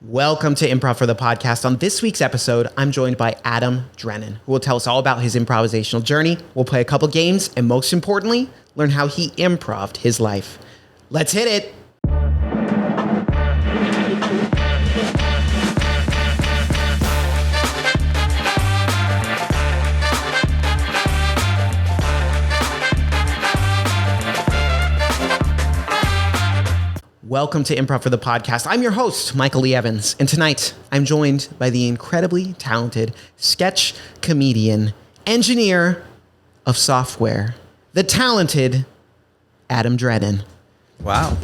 Welcome to Improv for the Podcast. On this week's episode, I'm joined by Adam Drennan, who will tell us all about his improvisational journey. We'll play a couple games, and most importantly, learn how he improv'd his life. Let's hit it. Welcome to Improv for the Podcast. I'm your host, Michael Lee Evans, and tonight I'm joined by the incredibly talented sketch comedian, engineer of software, the talented Adam Drennan. Wow.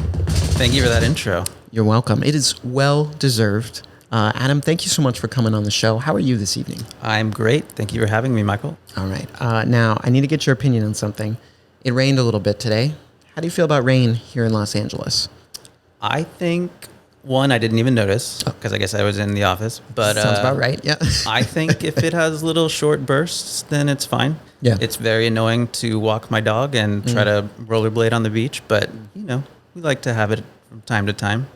Thank you for that intro. You're welcome. It is well deserved. Adam, thank you so much for coming on the show. How are you this evening? I'm great. Thank you for having me, Michael. All right. Now, I need to get your opinion on something. It rained a little bit today. How do you feel about rain here in Los Angeles? I think, one, I didn't even notice because I guess I was in the office. But sounds about right, yeah. I think if it has little short bursts, then it's fine. Yeah. It's very annoying to walk my dog and try to rollerblade on the beach, but, you know, we like to have it from time to time.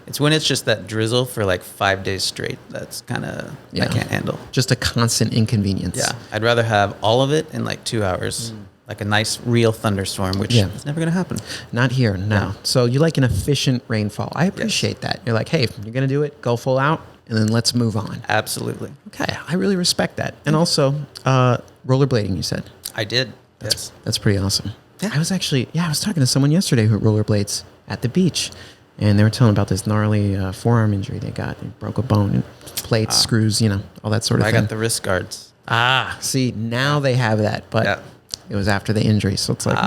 It's when it's just that drizzle for like 5 days straight. That's kind of, I can't handle. Just a constant inconvenience. Yeah. I'd rather have all of it in like 2 hours. Like a nice real thunderstorm, which is never going to happen. Not here, no. So you like an efficient rainfall. I appreciate that. You're like, hey, if you're going to do it, go full out, and then let's move on. Absolutely. Okay, I really respect that. And also, rollerblading, you said. I did, yes. That's pretty awesome. Yeah. I was talking to someone yesterday who rollerblades at the beach, and they were telling about this gnarly forearm injury they got. They broke a bone, plates, screws, all that sort of thing. I got the wrist guards. See, now they have that, but... It was after the injury, so it's like...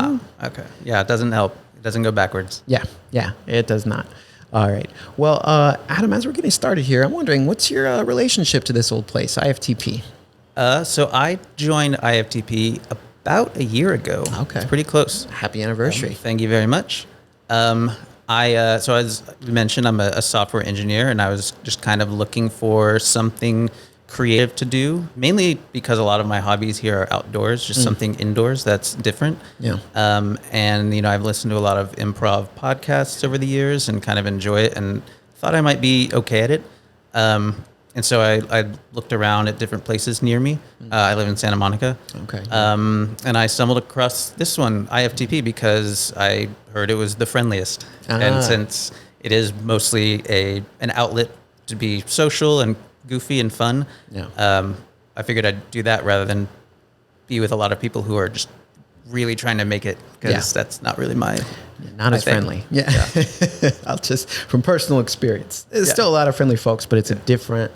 Okay. Yeah, it doesn't help. It doesn't go backwards. Yeah, it does not. All right. Well, Adam, as we're getting started here, I'm wondering, what's your relationship to this old place, IFTP? So I joined IFTP about a year ago. Okay. It's pretty close. Happy anniversary. Thank you very much. So as you mentioned, I'm a software engineer, and I was just kind of looking for something creative to do, mainly because a lot of my hobbies here are outdoors, just something indoors that's different. Yeah. And I've listened to a lot of improv podcasts over the years and kind of enjoy it and thought I might be okay at it. And so I looked around at different places near me. I live in Santa Monica. Okay. And I stumbled across this one, IFTP, because I heard it was the friendliest. And since it is mostly an outlet to be social and goofy and fun. I figured I'd do that rather than be with a lot of people who are just really trying to make it, because that's not really my as thing. friendly. Yeah. I'll just from personal experience. There's still a lot of friendly folks, but it's a different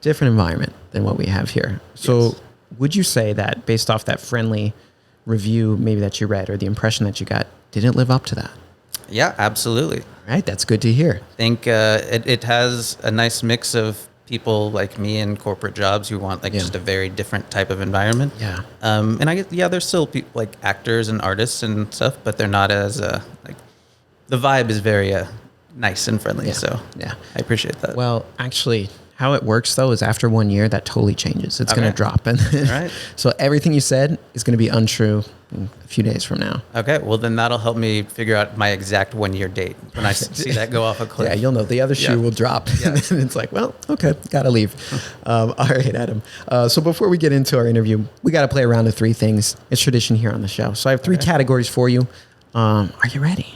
environment than what we have here. So would you say that based off that friendly review maybe that you read or the impression that you got, did it live up to that? Yeah, absolutely. All right, that's good to hear. I think it has a nice mix of people like me in corporate jobs who want just a very different type of environment. Yeah. And I guess, there's still people like actors and artists and stuff, but they're not as the vibe is very nice and friendly. So I appreciate that. Well, actually, how it works though is after 1 year, that totally changes. It's going to drop. And so everything you said is going to be untrue in a few days from now. Okay. Well, then that'll help me figure out my exact 1 year date when I see that go off a cliff. Yeah, you'll know the other shoe will drop. And then it's like, well, okay, got to leave. All right, Adam. So before we get into our interview, we got to play a round of three things. It's tradition here on the show. So I have three categories for you. Are you ready?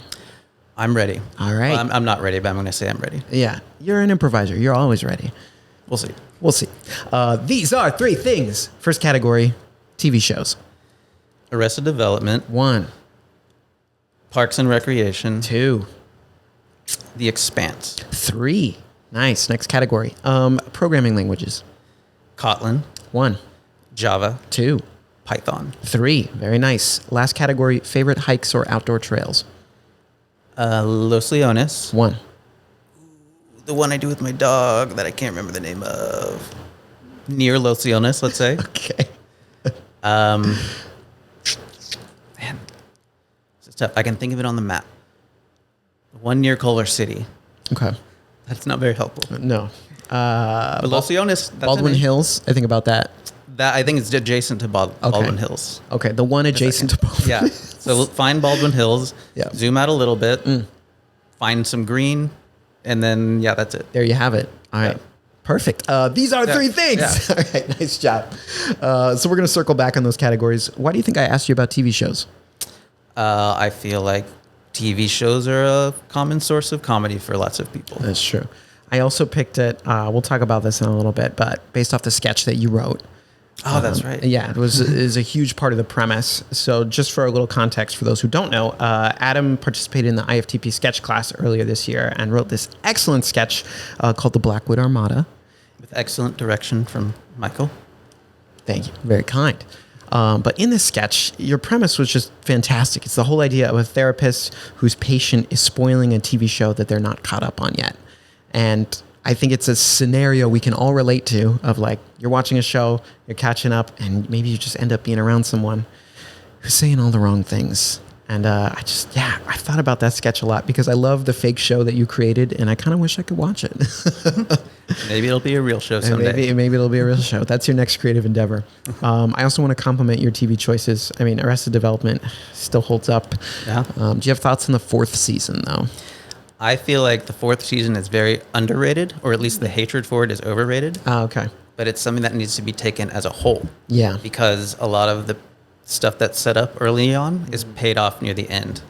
I'm ready. All right. Well, I'm not ready, but I'm going to say I'm ready. Yeah. You're an improviser. You're always ready. We'll see. We'll see. These are three things. First category, TV shows. Arrested Development. 1. Parks and Recreation. 2. The Expanse. 3. Nice. Next category. Programming languages. Kotlin. 1. Java. 2. Python. 3. Very nice. Last category, favorite hikes or outdoor trails. Los Leones. 1. The one I do with my dog that I can't remember the name of. Near Los Leones, let's say. Okay. Man, it's tough. I can think of it on the map. The one near Culver City. Okay. That's not very helpful. No. But Los Leones. Baldwin Hills. I think about that. That I think it's adjacent to Baldwin Hills. Okay, the one adjacent to Baldwin. Yeah. So find Baldwin Hills. Yeah. Zoom out a little bit. Find some green. And then, yeah, that's it. There you have it. All right. Yeah. Perfect. These are 3 things. Yeah. All right. Nice job. So we're going to circle back on those categories. Why do you think I asked you about TV shows? I feel like TV shows are a common source of comedy for lots of people. That's true. I also picked it. We'll talk about this in a little bit, but based off the sketch that you wrote. Oh, that's right. Yeah, it is a huge part of the premise. So just for a little context for those who don't know, Adam participated in the IFTP sketch class earlier this year and wrote this excellent sketch called The Blackwood Armada. With excellent direction from Michael. Thank you. Very kind. But in this sketch, your premise was just fantastic. It's the whole idea of a therapist whose patient is spoiling a TV show that they're not caught up on yet. And I think it's a scenario we can all relate to of like, you're watching a show, you're catching up, and maybe you just end up being around someone who's saying all the wrong things. And I thought about that sketch a lot because I love the fake show that you created, and I kind of wish I could watch it. Maybe it'll be a real show someday. Maybe it'll be a real show. That's your next creative endeavor. I also want to compliment your TV choices. I mean, Arrested Development still holds up. Yeah. Do you have thoughts on the 4th season, though? I feel like the 4th season is very underrated, or at least the hatred for it is overrated. Oh, okay. But it's something that needs to be taken as a whole. Yeah. Because a lot of the stuff that's set up early on is paid off near the end.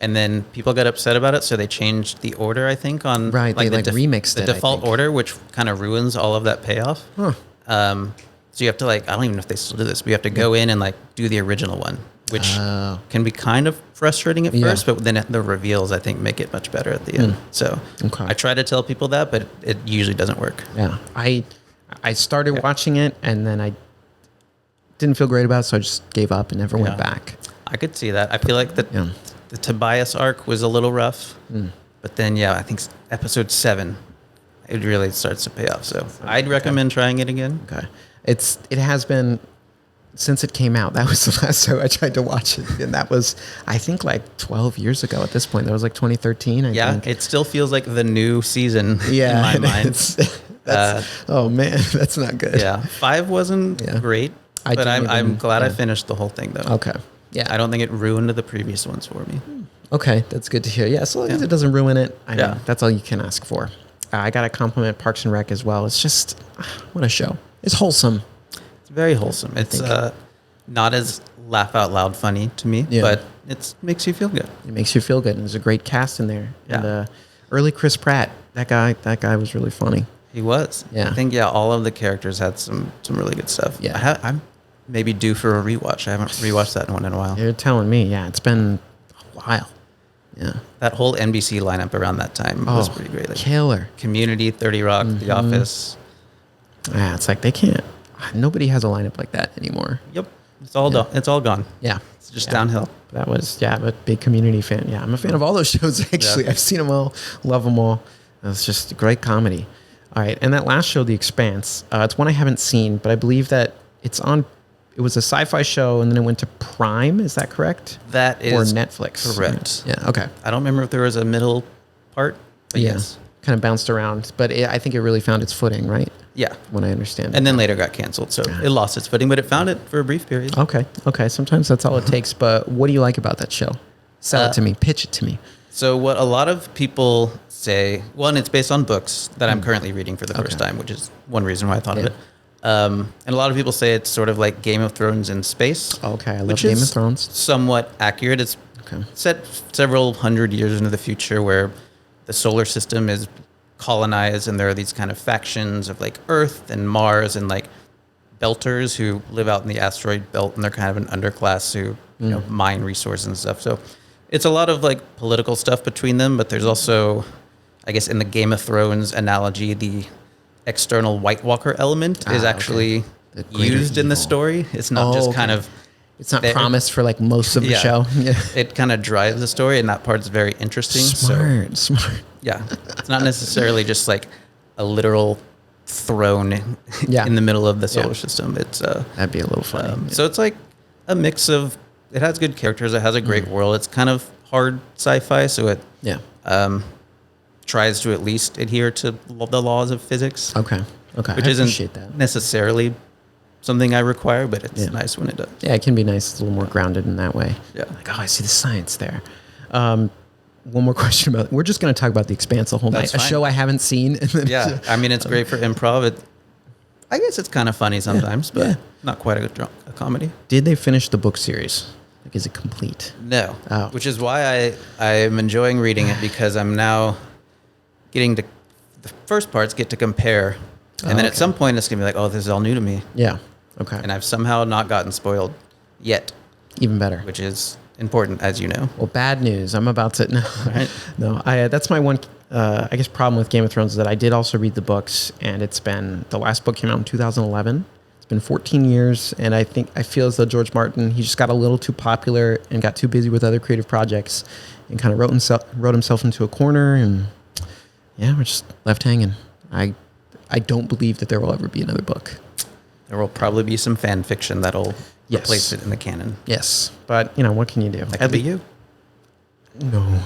And then people got upset about it, so they changed the order, I think, on right. They remixed the default order, which kind of ruins all of that payoff. Huh. So you have to I don't even know if they still do this, but you have to go in and do the original one, which can be kind of frustrating at first, but then the reveals, I think, make it much better at the end. So I try to tell people that, but it usually doesn't work. Yeah. I started watching it, and then I didn't feel great about it, so I just gave up and never went back. I could see that. I feel like the Tobias arc was a little rough, but then, I think episode 7, it really starts to pay off. So I'd recommend trying it again. Okay. It has been since it came out. That was the last time I tried to watch it, and that was, I think, 12 years ago at this point. That was 2013, I think. It still feels like the new season in my mind. Oh man, that's not good. 5 wasn't great, but I'm glad I finished the whole thing, though. Okay. Yeah. I don't think it ruined the previous ones for me. Okay, that's good to hear. Yeah, as long as it doesn't ruin it, I know that's all you can ask for. I got to compliment Parks and Rec as well. It's just, what a show. It's wholesome. It's very wholesome. It's not as laugh out loud funny to me, but it makes you feel good. It makes you feel good. And there's a great cast in there. Yeah. And early Chris Pratt, that guy was really funny. He was. Yeah. I think, all of the characters had some really good stuff. Yeah. I'm maybe due for a rewatch. I haven't rewatched that one in a while. You're telling me. Yeah, it's been a while. Yeah. That whole NBC lineup around that time was pretty great. Killer. Community, 30 Rock, The Office. Yeah, it's they can't. Nobody has a lineup like that anymore. Yep. It's all done. It's all gone. Yeah. It's just downhill. That was, I'm a big Community fan. Yeah, I'm a fan of all those shows, actually. Yeah. I've seen them all, love them all. It's just great comedy. All right, and that last show, The Expanse, it's one I haven't seen, but I believe that it was a sci-fi show, and then it went to Prime, is that correct? That is or Netflix. correct. Yeah, okay. I don't remember if there was a middle part, but yes. Kind of bounced around, but I think it really found its footing, right? Yeah. When I understand it. And then later got canceled, so it lost its footing, but it found it for a brief period. Okay. Sometimes that's all it takes, but what do you like about that show? Sell it to me. Pitch it to me. So what a lot of people say, one, it's based on books that I'm currently reading for the first time, which is one reason why I thought of it. And a lot of people say it's sort of like Game of Thrones in space. Okay, I love Game of Thrones. Somewhat accurate. It's set several hundred years into the future where the solar system is colonized and there are these kind of factions of Earth and Mars and belters who live out in the asteroid belt, and they're kind of an underclass who mine resources and stuff. So it's a lot of political stuff between them, but there's also, I guess, in the Game of Thrones analogy, the external White Walker element is actually used in the story. It's not just kind of... It's not promised for most of the show. Yeah. It kind of drives the story, and that part's very interesting. Smart. Yeah. It's not necessarily just a literal throne in the middle of the solar system. It's that'd be a little funny. So it's a mix of... It has good characters. It has a great world. It's kind of hard sci-fi, so it tries to at least adhere to the laws of physics. Okay. Which isn't necessarily something I require, but it's nice when it does. Yeah, it can be nice. It's a little more grounded in that way. Yeah. I see the science there. one more question about. We're just going to talk about The Expanse the whole That's night. fine. A show I haven't seen. And then Yeah, I mean, it's great for improv. I guess it's kind of funny sometimes, but Yeah. not quite a comedy. Did they finish the book series? Like, is it complete? No, Oh. which is why I am enjoying reading it, because I'm now getting to the first parts get to compare, and then at some point it's gonna be like, oh, this is all new to me, Yeah. Okay. and I've somehow not gotten spoiled yet, Even better. which is important, as you know. Well, bad news. I'm about to no, Right. no. That's my one. I guess problem with Game of Thrones is that I did also read the books, and it's been the last book came out in 2011. It's been 14 years, and I feel as though George Martin, he just got a little too popular and got too busy with other creative projects, and kind of wrote himself into a corner, and yeah, we're just left hanging. I don't believe that there will ever be another book. There will probably be some fan fiction that'll Yes. replace it in the canon. Yes, but what can you do? That could be you. No,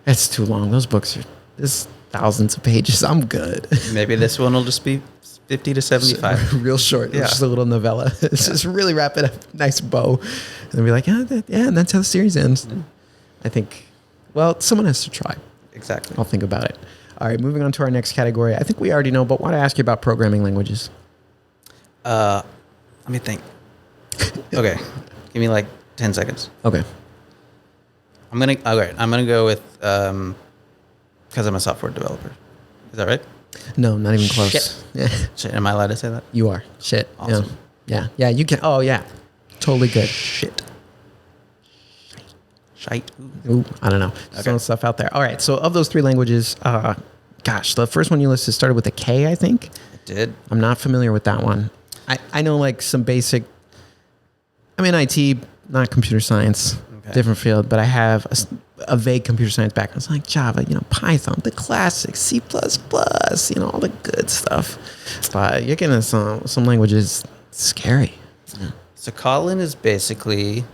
it's too long. Those books are there's thousands of pages. I'm good. Maybe this one will just be 50 to 75. Real short. Yeah. It's just a little novella. It's just really wrap it up, nice bow, and then be like, and that's how the series ends. I think, well, someone has to try. Exactly. I'll think about it. All right, moving on to our next category. I think we already know, but want to ask you about programming languages. Let me think. Okay, give me like 10 seconds. Okay. I'm gonna go with because I'm a software developer. Is that right? No, not even close. Shit. Yeah. Shit, am I allowed to say that? You are. Shit. Awesome. Yeah. Yeah. You can. Oh, yeah. Totally good. Shit. Shite. Ooh, I don't know. Just throwing stuff out there. All right. So of those three languages, gosh, the first one you listed started with a K, I think. It did. I'm not familiar with that one. I know like some basic. I'm in IT, not computer science, different field, but I have a vague computer science background. It's like Java, Python, the classics, C++, all the good stuff. But you're getting some languages scary. Yeah. So Kotlin is basically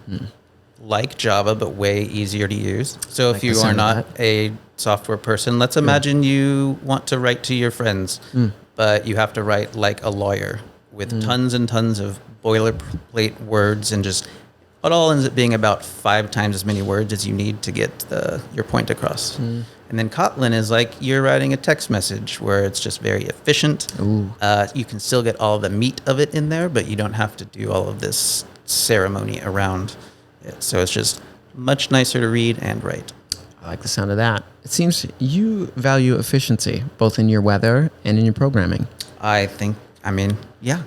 like Java, but way easier to use. So if you are not a software person, let's imagine you want to write to your friends, but you have to write like a lawyer with tons and tons of boilerplate words, and just it all ends up being about 5 times as many words as you need to get your point across. And then Kotlin is like you're writing a text message where it's just very efficient. You can still get all the meat of it in there, but you don't have to do all of this ceremony around it. So it's just much nicer to read and write. I like the sound of that. It seems you value efficiency both in your weather and in your programming. Yeah.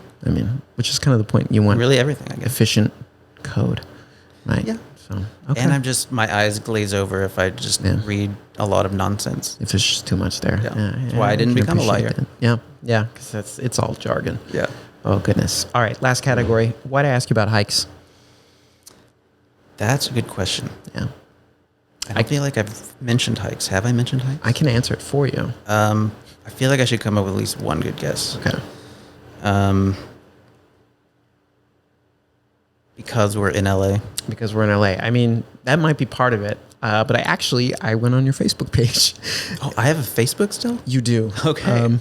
Which is kind of the point you want. Really everything, I guess. Efficient code, right? Yeah. So, okay. And my eyes glaze over if I just read a lot of nonsense. If there's just too much there. Yeah. That's why I didn't can become a appreciate lawyer. that. Yeah, because it's all jargon. Yeah. Oh, goodness. All right, last category. Why'd I ask you about hikes? That's a good question. Yeah. I feel like I've mentioned hikes. Have I mentioned hikes? I can answer it for you. I feel like I should come up with at least one good guess. Okay. Because we're in LA. Because we're in LA. That might be part of it. But I went on your Facebook page. Oh, I have a Facebook still? You do. Okay.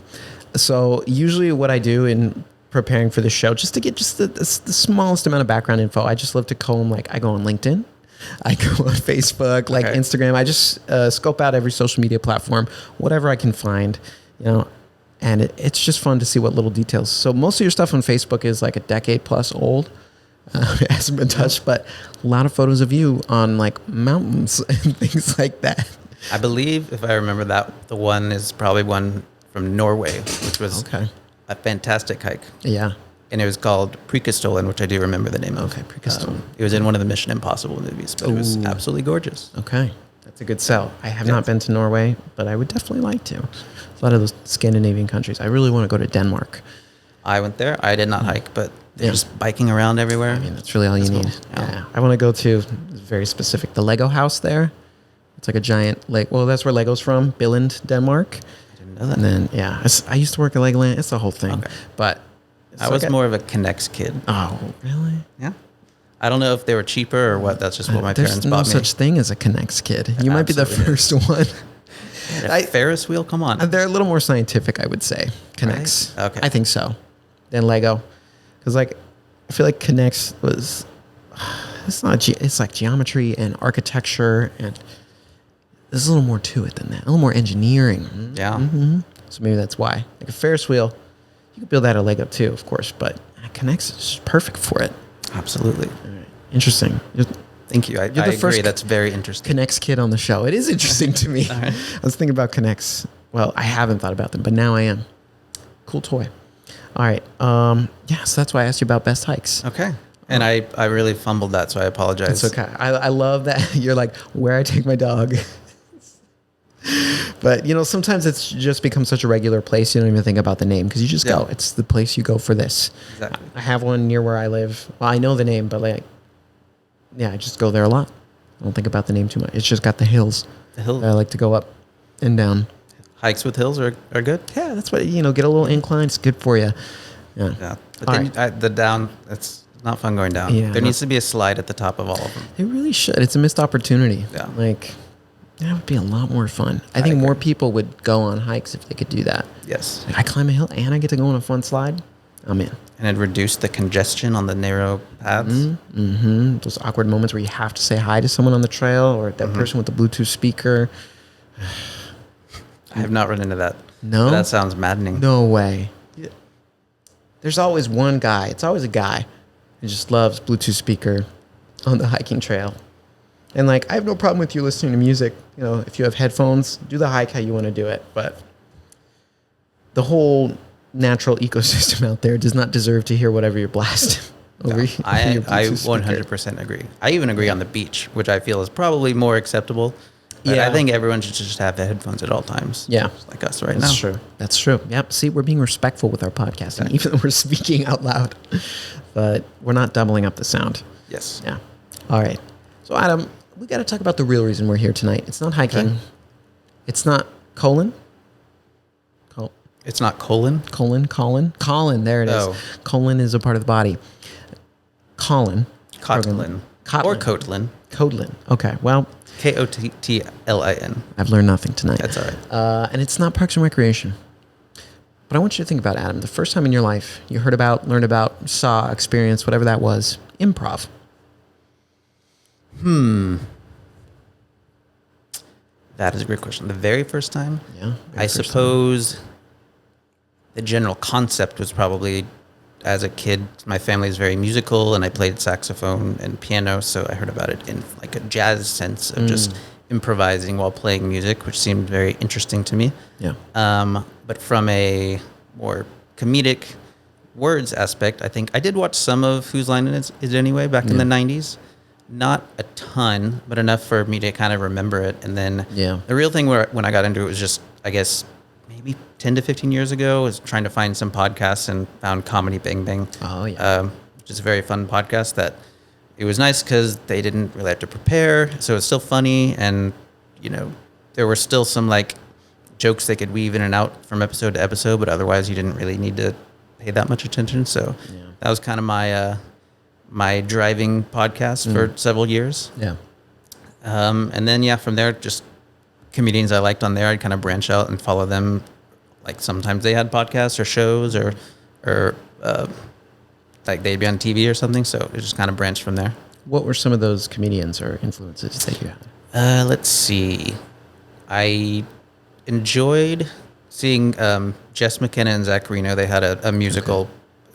So usually what I do in preparing for the show, just to get just the smallest amount of background info, I just love to comb, I go on LinkedIn, I go on Facebook, Instagram. I just scope out every social media platform, whatever I can find, and it's just fun to see what little details. So most of your stuff on Facebook is like a decade plus old. It hasn't been touched, but a lot of photos of you on mountains and things like that. I believe, if I remember that, the one is probably one from Norway, which was a fantastic hike. Yeah. And it was called Preikestolen, which I do remember the name of. Okay, Preikestolen. It was in one of the Mission Impossible movies, but it was absolutely gorgeous. Okay. That's a good sell. I have not been to Norway, but I would definitely like to. A lot of those Scandinavian countries. I really want to go to Denmark. I went there. I did not hike, but they're just biking around everywhere. That's really all you need. Cool. Yeah. I want to go to, very specific, the Lego house there. It's like a giant lake. Well, that's where Lego's from, Billund, Denmark. I didn't know that. And then, I used to work at Legoland. It's the whole thing. Okay. But I was more of a Connects kid. Oh, really? Yeah. I don't know if they were cheaper or what. That's just what my parents bought me. There's no such thing as a Connects kid. You might be the first one. Ferris wheel? Come on. They're a little more scientific, I would say. Connects. Right? Okay. I think so. Than Lego. Because, I feel like Connects was... It's like geometry and architecture, and there's a little more to it than that. A little more engineering. Yeah. Mm-hmm. So maybe that's why. Like a Ferris wheel, you could build that a leg up too, of course, but Connects is perfect for it. Absolutely. All right. Interesting. Thank you. I agree. That's very interesting. Connects kid on the show. It is interesting to me. Right. I was thinking about Connects. Well, I haven't thought about them, but now I am. Cool toy. All right. Yeah, so that's why I asked you about best hikes. Okay. And I really fumbled that, so I apologize. It's okay. I love that you're like, where I take my dog. But, sometimes it's just become such a regular place. You don't even think about the name because you just go. It's the place you go for this. Exactly. I have one near where I live. Well, I know the name, but I just go there a lot. I don't think about the name too much. It's just got the hills. The hills. I like to go up and down. Hikes with hills are good. Yeah, that's what, get a little incline. It's good for you. Yeah. Yeah. But then the down, it's not fun going down. Yeah, there needs to be a slide at the top of all of them. It really should. It's a missed opportunity. Yeah. That would be a lot more fun. I think more people would go on hikes if they could do that. Yes. I climb a hill and I get to go on a fun slide. I'm in. And it reduced the congestion on the narrow paths. Mm-hmm. Those awkward moments where you have to say hi to someone on the trail or that person with the Bluetooth speaker. I have not run into that. No? But that sounds maddening. No way. There's always one guy. It's always a guy who just loves Bluetooth speaker on the hiking trail. And I have no problem with you listening to music. If you have headphones, do the hike how you want to do it. But the whole natural ecosystem out there does not deserve to hear whatever you're blasting. I 100% agree. I even agree on the beach, which I feel is probably more acceptable. But I think everyone should just have the headphones at all times. Yeah. Just like us right now. That's true. That's true. Yep. See, we're being respectful with our podcasting, even though we're speaking out loud. But we're not doubling up the sound. Yes. Yeah. All right. So, Adam, we got to talk about the real reason we're here tonight. It's not hiking. Okay. It's not colon. It's not colon? Colon. There it is. Colon is a part of the body. Colon. Cotlin. Or Cotlin. Cotlin. Okay. Well. Kotlin. I've learned nothing tonight. That's all right. And it's not Parks and Recreation. But I want you to think about, Adam, the first time in your life you heard about, learned about, saw, experienced, whatever that was, improv. That is a great question. The very first time? Yeah. I suppose the general concept was probably, as a kid, my family is very musical, and I played saxophone and piano, so I heard about it in a jazz sense of just improvising while playing music, which seemed very interesting to me. Yeah. But from a more comedic words aspect, I think I did watch some of Whose Line Is It Anyway back in the 90s. Not a ton, but enough for me to kind of remember it. And then the real thing when I got into it was just, I guess, maybe 10 to 15 years ago, was trying to find some podcasts and found Comedy Bang Bang. Oh, yeah. Which is a very fun podcast that it was nice because they didn't really have to prepare. So it's still funny. And, there were still some jokes they could weave in and out from episode to episode, but otherwise you didn't really need to pay that much attention. So that was kind of my driving podcast for several years. Yeah. And then, from there, just comedians I liked on there, I'd kind of branch out and follow them. Sometimes they had podcasts or shows or they'd be on TV or something. So it just kind of branched from there. What were some of those comedians or influences that you had? Let's see. I enjoyed seeing Jess McKenna and Zach Reno. They had a musical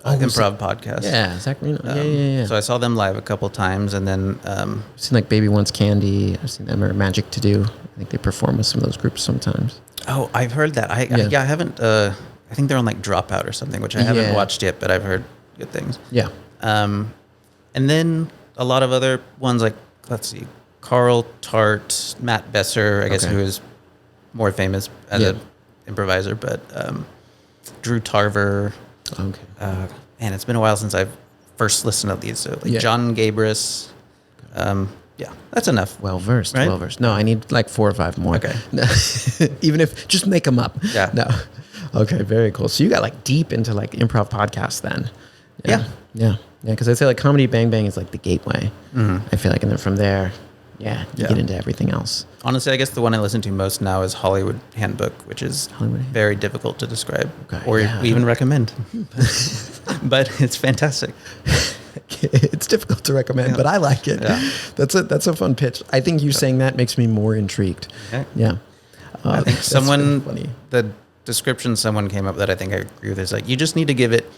improv podcast. Yeah, Zach Reno. Yeah. So I saw them live a couple times, and then I've seen Baby Wants Candy. I've seen them or Magic to Do. I think they perform with some of those groups sometimes. Oh, I've heard that. I haven't. I think they're on Dropout or something, which I haven't watched yet, but I've heard good things. Yeah. And then a lot of other ones let's see, Carl Tart, Matt Besser, I guess, who is more famous as an improviser, but Drew Tarver. Okay. And it's been a while since I've first listened to these. So John Gabris. That's enough. Well versed. Right? Well versed. No, I need 4 or 5 more. Okay. Even if just make them up. Yeah. No. Okay. Very cool. So you got deep into improv podcasts then. Yeah. Yeah. Because I'd say Comedy Bang Bang is the gateway. Mm-hmm. I feel and then from there, you get into everything else. Honestly, I guess the one I listen to most now is Hollywood Handbook, which is very difficult to describe or even recommend. But it's fantastic. It's difficult to recommend, but I like it. Yeah. That's a fun pitch. I think you saying that makes me more intrigued. Okay. Yeah. I think That's really funny. the description someone came up that I think I agree with is like, you just need to give it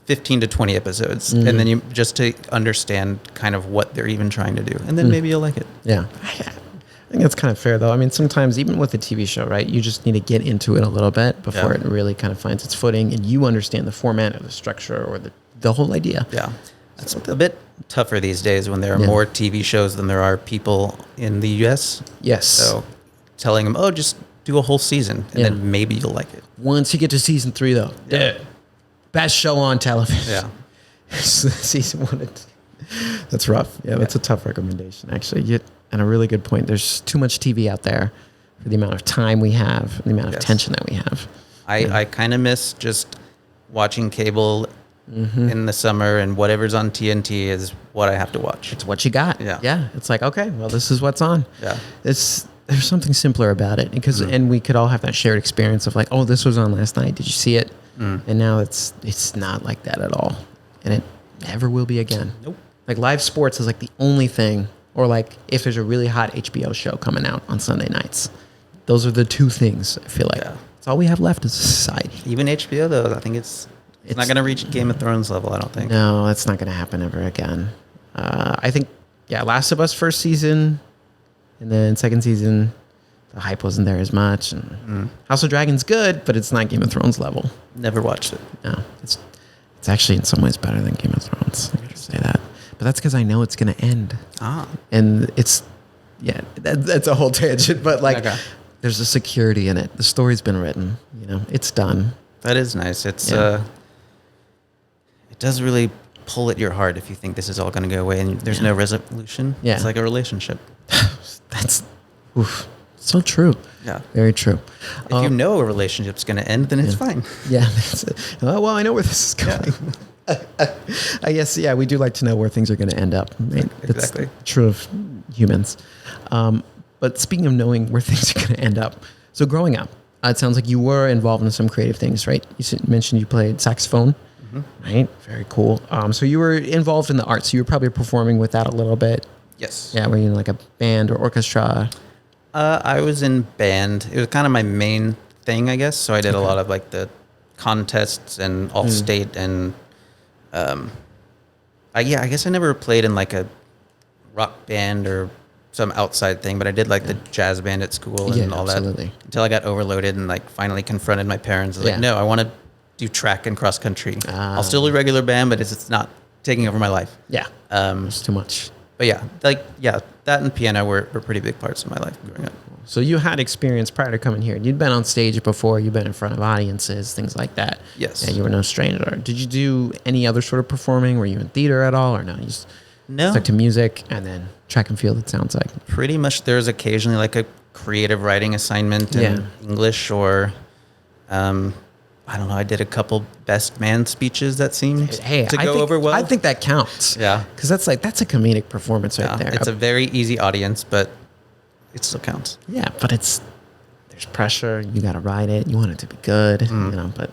15 to 20 episodes, and then you just to understand kind of what they're even trying to do, and then maybe you'll like it. Yeah. I think that's kind of fair, though. I mean, sometimes even with a TV show, right, you just need to get into it a little bit before it really kind of finds its footing, and you understand the format or the structure or the whole idea. Yeah. It's a bit tougher these days when there are more TV shows than there are people in the U.S. Yes. So telling them, oh, just do a whole season, and then maybe you'll like it. Once you get to season 3, though, best show on television. Yeah. Season 1 that's rough. Yeah, that's a tough recommendation, actually. And a really good point. There's too much TV out there for the amount of time we have and the amount of attention that we have. I kind of miss just watching cable in the summer, and whatever's on TNT is what I have to watch. It's what you got. Yeah. It's like, okay, well, this is what's on. Yeah. There's something simpler about it, because and we could all have that shared experience of like, oh, this was on last night. Did you see it? And now it's not like that at all, and it never will be again. Nope. Like live sports is like the only thing, or like if there's a really hot HBO show coming out on Sunday nights, those are the two things I feel like. Yeah. It's all we have left as a society. Even HBO though, I think it's not going to reach Game of Thrones level, I don't think. No, that's not going to happen ever again. I think, Last of Us first season, and then second season, the hype wasn't there as much. And House of Dragon's good, but it's not Game of Thrones level. Never watched it. No, it's actually in some ways better than Game of Thrones. I should say that. But that's because I know it's going to end. And it's, that's a whole tangent, but like there's a security in it. The story's been written, it's done. That is nice. It's, it does really pull at your heart if you think this is all going to go away and there's no resolution. Yeah. It's like a relationship. That's so true. Yeah. Very true. If you know a relationship's going to end, then it's fine. Yeah. Well, I know where this is going. I guess, we do like to know where things are going to end up. Right? Exactly. That's true of humans. But speaking of knowing where things are going to end up, so growing up, it sounds like you were involved in some creative things, right? You mentioned you played saxophone, right? Very cool. So you were involved in the arts. So you were probably performing with that a little bit. Yes. Yeah, were you in like a band or orchestra? I was in band. It was kind of my main thing, I guess. So I did a lot of like the contests and all-state and I guess I never played in like a rock band or some outside thing, but I did like the jazz band at school and all that until I got overloaded and like finally confronted my parents. I was like, no, I want to do track and cross country. I'll still do regular band, but it's not taking over my life. Yeah. It's too much. But that and piano were pretty big parts of my life growing up. So you had experience prior to coming here. You'd been on stage before. You've been in front of audiences, things like that. Yes. Yeah, you were no stranger. Did you do any other sort of performing? Were you in theater at all, or no? You just stuck to music and then track and field, it sounds like. Pretty much there's occasionally like a creative writing assignment in English or, I don't know, I did a couple best man speeches that seemed to go over well. I think that counts. Yeah. Because that's a comedic performance right there. It's a very easy audience, but it still counts. Yeah, but there's pressure. You got to write it. You want it to be good, but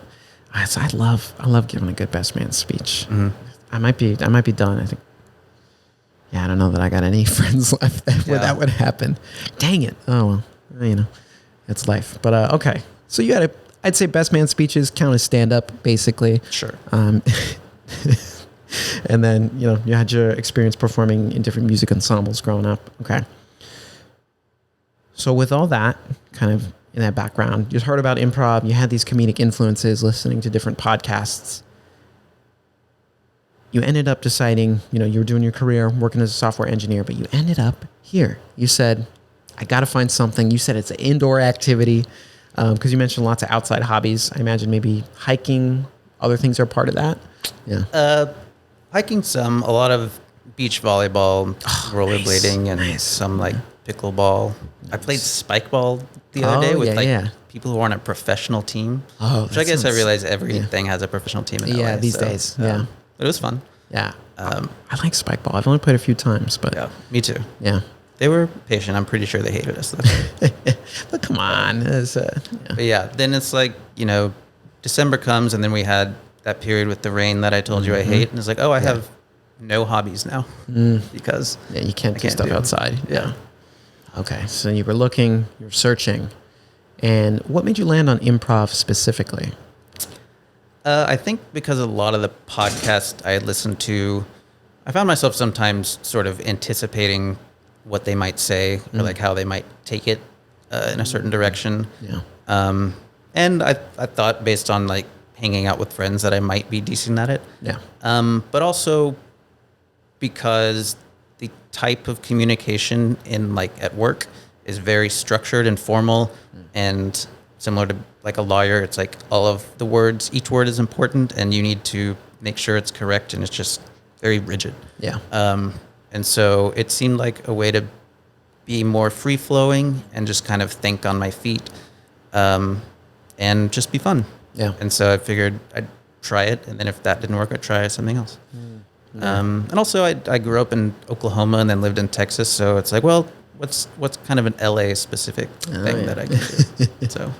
I love giving a good best man speech. I might be done. I think. Yeah, I don't know that I got any friends left where that would happen. Dang it. Oh, well, it's life. But okay. So you had I'd say best man speeches count as stand-up, basically. Sure. And then, you had your experience performing in different music ensembles growing up. Okay. So with all that kind of in that background, you heard about improv, you had these comedic influences, listening to different podcasts. You ended up deciding, you were doing your career working as a software engineer, but you ended up here. You said, I got to find something. You said it's an indoor activity because you mentioned lots of outside hobbies. I imagine maybe hiking, other things are part of that. Yeah. Hiking some, a lot of beach volleyball, rollerblading, and some like pickleball. I played spike ball the other day with people who aren't a professional team. Which I guess I realize everything has a professional team in LA. Yeah, these days. But it was fun. Yeah. I like spike ball. I've only played a few times, but yeah, me too. Yeah. They were patient. I'm pretty sure they hated us though. But come on. But then it's like, December comes and then we had that period with the rain that I told you I hate. And it's like, I have no hobbies now because Yeah, you can't I do stuff do. outside. Yeah. Okay, so you were looking, you were searching, and what made you land on improv specifically? I think because a lot of the podcasts I had listened to, I found myself sometimes sort of anticipating what they might say or like how they might take it in a certain direction. Yeah. And I thought based on like hanging out with friends that I might be decent at it. Yeah. But also because the type of communication in like at work is very structured and formal and similar to like a lawyer. It's like all of the words, each word is important and you need to make sure it's correct. And it's just very rigid. Yeah. And so it seemed like a way to be more free flowing and just kind of think on my feet, and just be fun. Yeah. And so I figured I'd try it. And then if that didn't work, I'd try something else. And also I grew up in Oklahoma and then lived in Texas. So it's like, well, what's kind of an LA specific thing that I can do? So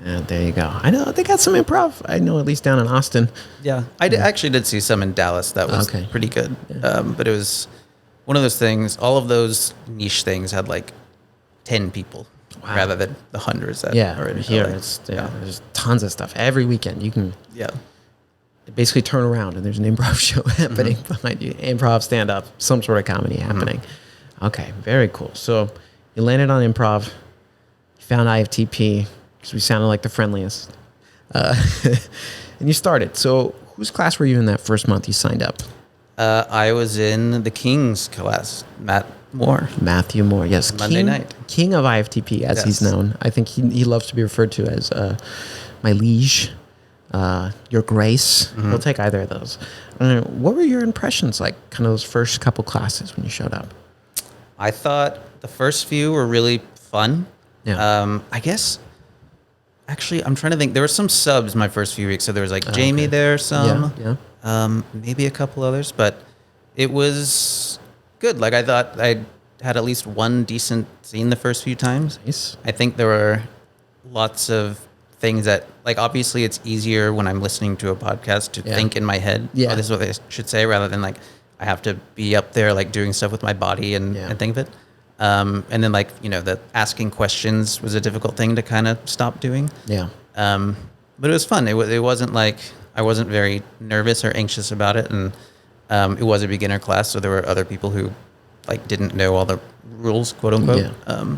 There you go. I know they got some improv. I know at least down in Austin. yeah, I actually did see some in Dallas that was Okay. pretty good. But it was one of those things, all of those niche things had like 10 people rather than the hundreds that Yeah, are in here LA. there's tons of stuff every weekend. You can Yeah. basically turn around and there's an improv show happening behind you. Improv, stand up, some sort of comedy happening. Okay, very cool. So you landed on improv. You found IFTP because we sounded like the friendliest, and you started. So whose class were you in that first month you signed up? I was in the King's class, Matt Moore. Matthew Moore, yes, Monday night. King of IFTP, as he's Yes. known. I think he loves to be referred to as my liege, your grace. He'll take either of those. What were your impressions like, kind of those first couple classes when you showed up? I thought the first few were really fun. Yeah. I guess, actually, I'm trying to think. There were some subs my first few weeks. So there was like Jamie there, some. Yeah. Maybe a couple others, but it was good. Like I thought I had at least one decent scene the first few times. Nice. I think there were lots of things that, like, obviously it's easier when I'm listening to a podcast to think in my head, Yeah. oh, this is what they should say, rather than like I have to be up there like doing stuff with my body and think of it. And then like, you know, the asking questions was a difficult thing to kind of stop doing. Yeah. But it was fun. It wasn't like I wasn't very nervous or anxious about it, and it was a beginner class, so there were other people who like didn't know all the rules, quote unquote.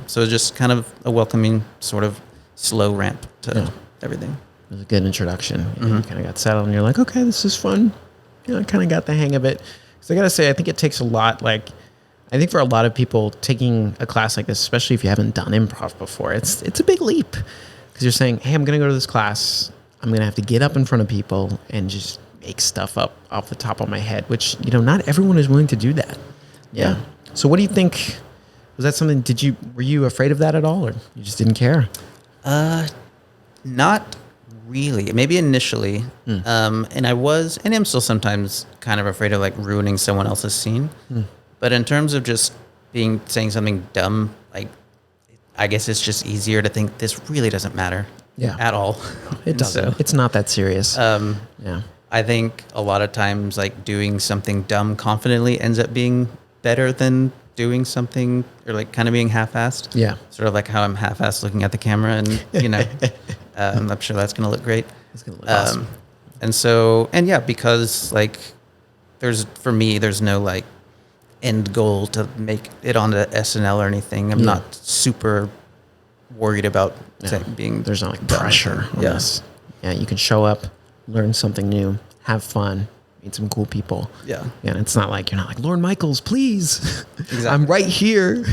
So it was just kind of a welcoming sort of slow ramp to everything. It was a good introduction. You kind of got settled and you're like, okay, this is fun. You know, I kind of got the hang of it. So I got to say, I think it takes a lot. Like, I think for a lot of people taking a class like this, especially if you haven't done improv before, it's a big leap because you're saying, hey, I'm going to go to this class. I'm going to have to get up in front of people and just make stuff up off the top of my head, which, you know, not everyone is willing to do that. Yeah. So what do you think? Was that something, were you afraid of that at all, or you just didn't care? Not really. Maybe initially. And I was, and am still sometimes kind of afraid of like ruining someone else's scene. But in terms of just saying something dumb, like, I guess it's just easier to think this really doesn't matter at all. It doesn't. So, it's not that serious. I think a lot of times like doing something dumb confidently ends up being better than doing something or like kind of being half-assed. Yeah. Sort of like how I'm half-assed looking at the camera and, you know, I'm sure that's going to look great. It's going to look awesome. And so, and yeah, because like for me, there's no like end goal to make it onto SNL or anything. I'm not super worried about being. There's not like dumb. pressure on this. Yeah, you can show up, learn something new, have fun, meet some cool people. Yeah. And it's not like, you're not like, Lorne Michaels, please. Exactly. I'm right here.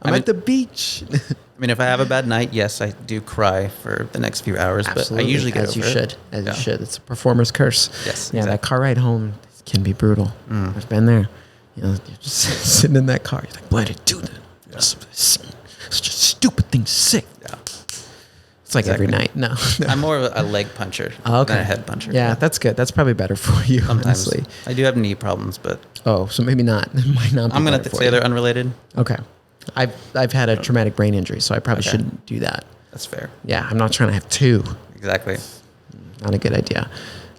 I'm at the beach. I mean, if I have a bad night, yes, I do cry for the next few hours, but I usually get over it. As you should. It's a performer's curse. Yes, Yeah, exactly. that car ride home can be brutal. I've been there. You know, you're just sitting in that car. You're like, why did I do that? Such a stupid thing to say. Yeah. It's like every night. No. I'm more of a leg puncher than a head puncher. Yeah, that's good. That's probably better for you, Sometimes. honestly. I do have knee problems, but Oh, so maybe not. It might not be I'm going better to for say you. they're unrelated. Okay. I've had a traumatic brain injury, so I probably shouldn't do that. That's fair. Yeah, I'm not trying to have two. Exactly. Not a good idea.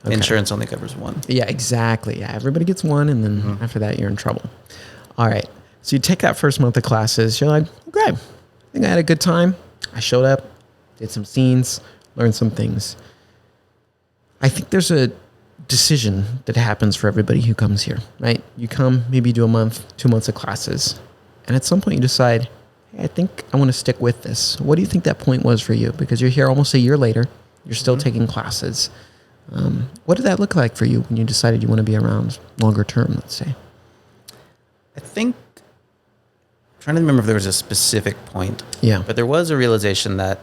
Okay. Insurance only covers one. Yeah, exactly. Yeah, everybody gets one, and then after that, you're in trouble. All right. So you take that first month of classes. You're like, okay, I think I had a good time. I showed up, did some scenes, learned some things. I think there's a decision that happens for everybody who comes here, right? You come, maybe do a month, 2 months of classes, and at some point you decide, hey, I think I want to stick with this. What do you think that point was for you? Because you're here almost a year later, you're still taking classes. What did that look like for you when you decided you want to be around longer term, let's say? I think, I'm trying to remember if there was a specific point. Yeah. But there was a realization that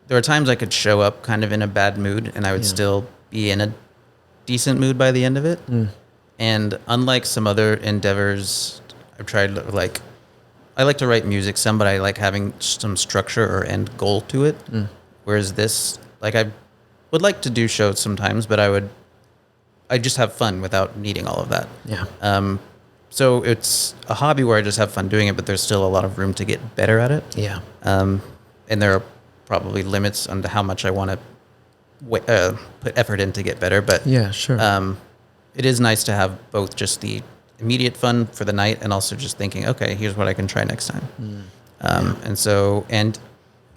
there were times I could show up kind of in a bad mood and I would still be in a decent mood by the end of it. And unlike some other endeavors, I've tried, like, I like to write music some, but I like having some structure or end goal to it. Whereas this, like, I would like to do shows sometimes, but I just have fun without needing all of that. Yeah. So it's a hobby where I just have fun doing it, but there's still a lot of room to get better at it. Yeah. And there are probably limits on how much I want to put effort in to get better. But Yeah, sure. it is nice to have both just the immediate fun for the night and also just thinking, okay, here's what I can try next time. And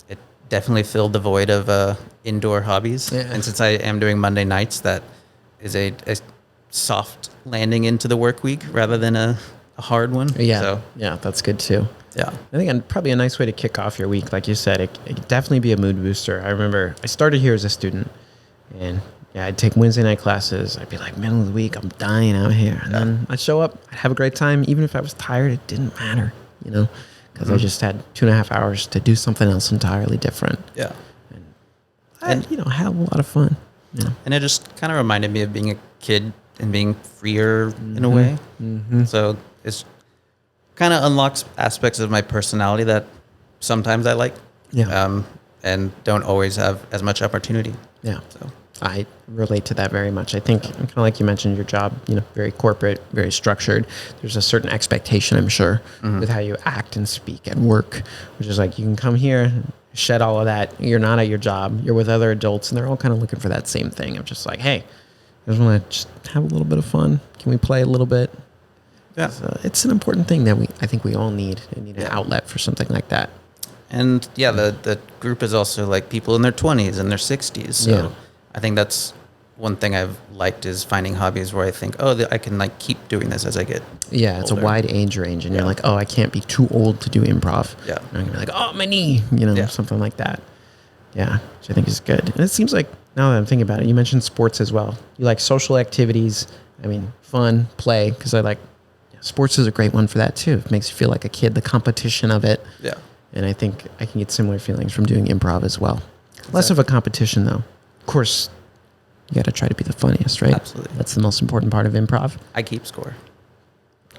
it definitely filled the void of indoor hobbies. Yeah. And since I am doing Monday nights, that is a soft landing into the work week rather than a hard one. Yeah. So, yeah, that's good too. yeah. I think probably a nice way to kick off your week, like you said, it could definitely be a mood booster. I remember I started here as a student, and I'd take Wednesday night classes. I'd be like, middle of the week, I'm dying out here. And then I'd show up, I'd have a great time. Even if I was tired, it didn't matter, because I just had 2.5 hours to do something else entirely different. Yeah. And have a lot of fun. And it just kind of reminded me of being a kid and being freer in a way. So it's kind of unlocks aspects of my personality that sometimes I like. Yeah. And don't always have as much opportunity. Yeah. So I relate to that very much. I think, kind of like you mentioned, your job, very corporate, very structured. There's a certain expectation, I'm sure, with how you act and speak at work, which is like, you can come here, shed all of that. You're not at your job. You're with other adults, and they're all kind of looking for that same thing of just like, hey, I just want to just have a little bit of fun. Can we play a little bit? yeah. So it's an important thing that I think we all need. We need an outlet for something like that. And the group is also like people in their 20s and their 60s. So I think that's one thing I've liked is finding hobbies where I think, I can like keep doing this as I get it's older. a wide age range, and you're like, I can't be too old to do improv. Yeah. And I'm gonna be like, my knee, something like that. Yeah, which I think is good. And it seems like, now that I'm thinking about it, you mentioned sports as well. You like social activities. I mean, fun, play, because I like sports is a great one for that too. It makes you feel like a kid, the competition of it. Yeah. And I think I can get similar feelings from doing improv as well. Less of a competition, though. Of course, you got to try to be the funniest, right? Absolutely. That's the most important part of improv. I keep score.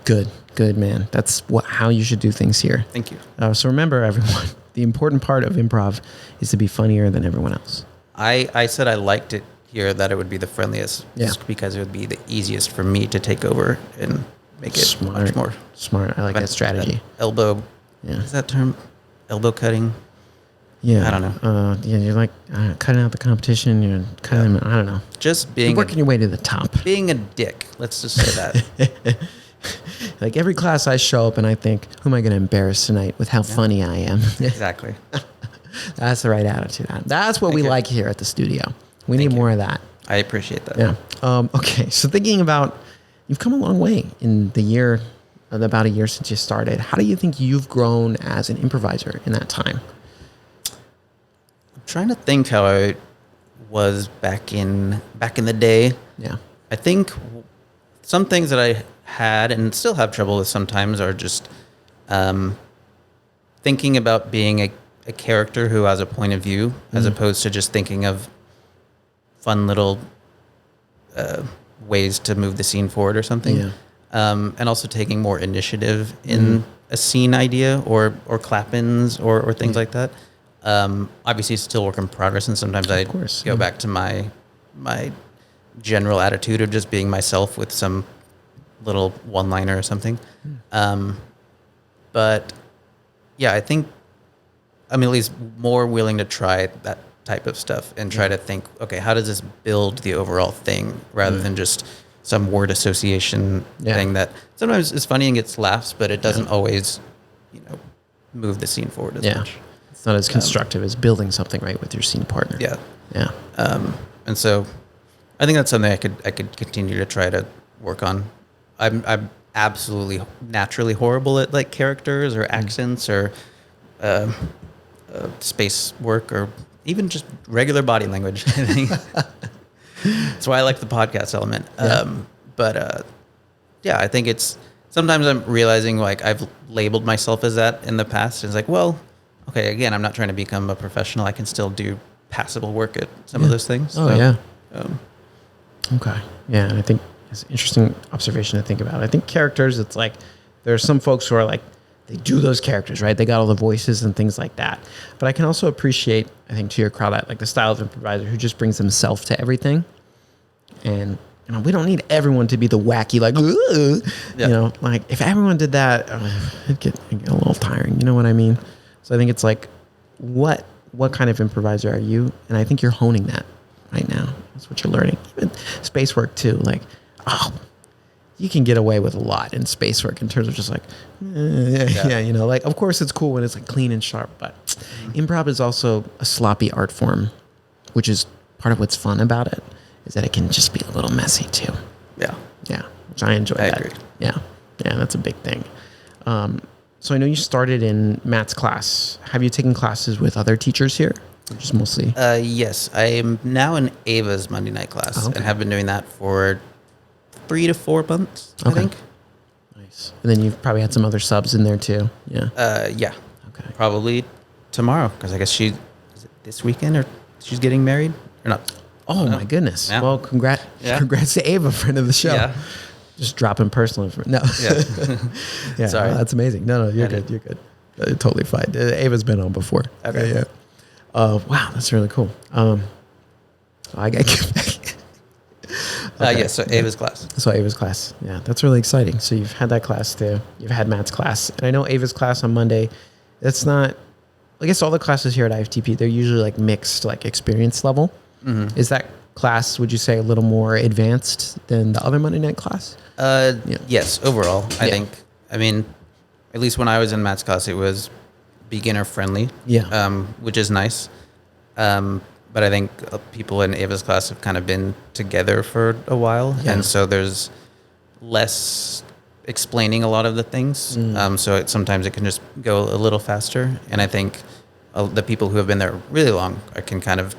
Good, man. That's how you should do things here. Thank you. So remember, everyone, the important part of improv is to be funnier than everyone else. I said I liked it here, that it would be the friendliest, just because it would be the easiest for me to take over and make it much more smart. I like that strategy. Elbow. Is that term? Elbow cutting. Yeah. I don't know. You're like cutting out the competition. You're cutting them. I don't know. Just being You're working your way to the top. Being a dick. Let's just say that. Like every class I show up and I think, who am I going to embarrass tonight with how funny I am? Exactly. That's the right attitude. That's what we like here at the studio. We need more of that. I appreciate that. Yeah. Okay. So thinking about, you've come a long way in about a year since you started. How do you think you've grown as an improviser in that time? I'm trying to think how I was back in the day. Yeah. I think some things that I had and still have trouble with sometimes are just thinking about being a character who has a point of view as opposed to just thinking of fun little ways to move the scene forward or something. Yeah. And also taking more initiative in a scene idea or clap-ins or things like that. Obviously, it's still work in progress, and sometimes I go back to my general attitude of just being myself with some little one-liner or something. But yeah, I think I'm at least more willing to try type of stuff and try to think, okay, how does this build the overall thing rather than just some word association thing that sometimes is funny and gets laughs, but it doesn't always, move the scene forward as much. It's not as constructive as building something right with your scene partner. Yeah. Yeah. And so I think that's something I could continue to try to work on. I'm absolutely naturally horrible at like characters or accents or space work or even just regular body language. I think that's why I like the podcast element. I think it's sometimes I'm realizing like I've labeled myself as that in the past. It's like, well, okay, again, I'm not trying to become a professional. I can still do passable work at some of those things. Oh, yeah. Okay. Yeah, and I think it's an interesting observation to think about. I think characters, it's like there are some folks who are like, they do those characters, right? They got all the voices and things like that. But I can also appreciate, I think, to your crowd, like the style of improviser who just brings himself to everything. And we don't need everyone to be the wacky, like, like if everyone did that, it'd get a little tiring. You know what I mean? So I think it's like, what kind of improviser are you? And I think you're honing that right now. That's what you're learning. Even space work too. Like, you can get away with a lot in space work in terms of just like, like, of course it's cool when it's like clean and sharp, but improv is also a sloppy art form, which is part of what's fun about it, is that it can just be a little messy too. Yeah. Yeah. Which I enjoy. I agree. Yeah. Yeah. That's a big thing. So I know you started in Matt's class. Have you taken classes with other teachers here? Or just mostly? Yes. I am now in Ava's Monday night class and have been doing that for 3 to 4 months, I think. Nice. And then you've probably had some other subs in there too. Yeah. Yeah. Okay. Probably tomorrow, because I guess is it this weekend or she's getting married or not? Oh my goodness. Yeah. Well, congrats to Ava, friend of the show. Yeah. Just dropping personal information. No. Yeah. Yeah. Sorry. No, that's amazing. No, you're good. You're good. Totally fine. Ava's been on before. Okay. Yeah. Wow, that's really cool. I got to get back. So Ava's class. So Ava's class. Yeah, that's really exciting. So you've had that class too. You've had Matt's class. And I know Ava's class on Monday, that's not, I guess all the classes here at IFTP, they're usually like mixed, like experience level. Mm-hmm. Is that class, would you say, a little more advanced than the other Monday night class? Yes, overall, I think. I mean, at least when I was in Matt's class, it was beginner friendly. Yeah. Which is nice. But I think people in Ava's class have kind of been together for a while. Yeah. And so there's less explaining a lot of the things. So sometimes it can just go a little faster. And I think the people who have been there really long can kind of,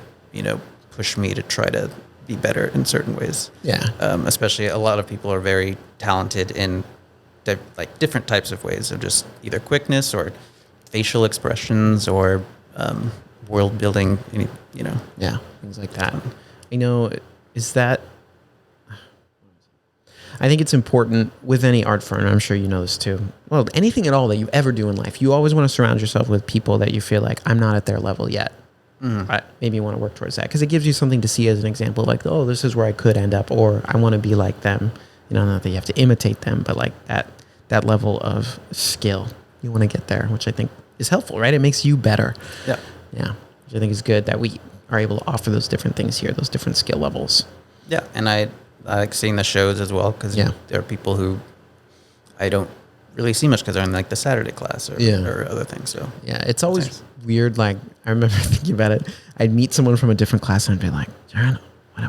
push me to try to be better in certain ways. Yeah. Especially a lot of people are very talented in different types of ways of just either quickness or facial expressions or world building, Yeah, things like that. Is that, I think it's important with any art form, and I'm sure you know this too. Well, anything at all that you ever do in life, you always want to surround yourself with people that you feel like, I'm not at their level yet. Right? Maybe you want to work towards that because it gives you something to see as an example, like, oh, this is where I could end up, or I want to be like them. Not that you have to imitate them, but like that level of skill, you want to get there, which I think is helpful, right? It makes you better. Yeah. Yeah. Which I think is good that we are able to offer those different things here, those different skill levels. Yeah. And I like seeing the shows as well because there are people who I don't really see much because they're in like the Saturday class or other things. So yeah, it's always weird. Like I remember thinking about it. I'd meet someone from a different class and I'd be like, Jaron,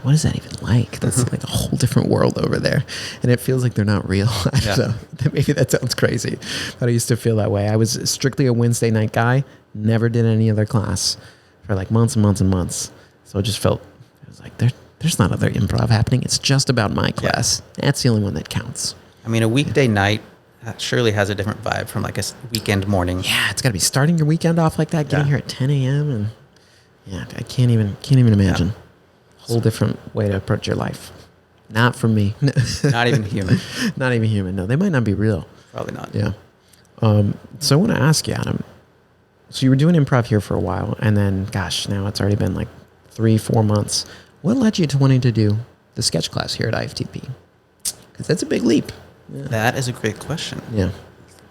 what is that even like? That's like a whole different world over there. And it feels like they're not real. I don't know. Maybe that sounds crazy, but I used to feel that way. I was strictly a Wednesday night guy, never did any other class for like months and months and months. So it just felt, it was like, there's not other improv happening. It's just about my class. That's the only one that counts. I mean, a weekday night surely has a different vibe from like a weekend morning. Yeah, it's got to be starting your weekend off like that, getting here at 10 a.m. And I can't even imagine. Whole different way to approach your life. Not from me. Not even human. Not even human. No, they might not be real. Probably not. Yeah. So I want to ask you, Adam. So you were doing improv here for a while, and then, gosh, now it's already been like 3-4 months. What led you to wanting to do the sketch class here at IFTP? Because that's a big leap. Yeah. That is a great question. Yeah.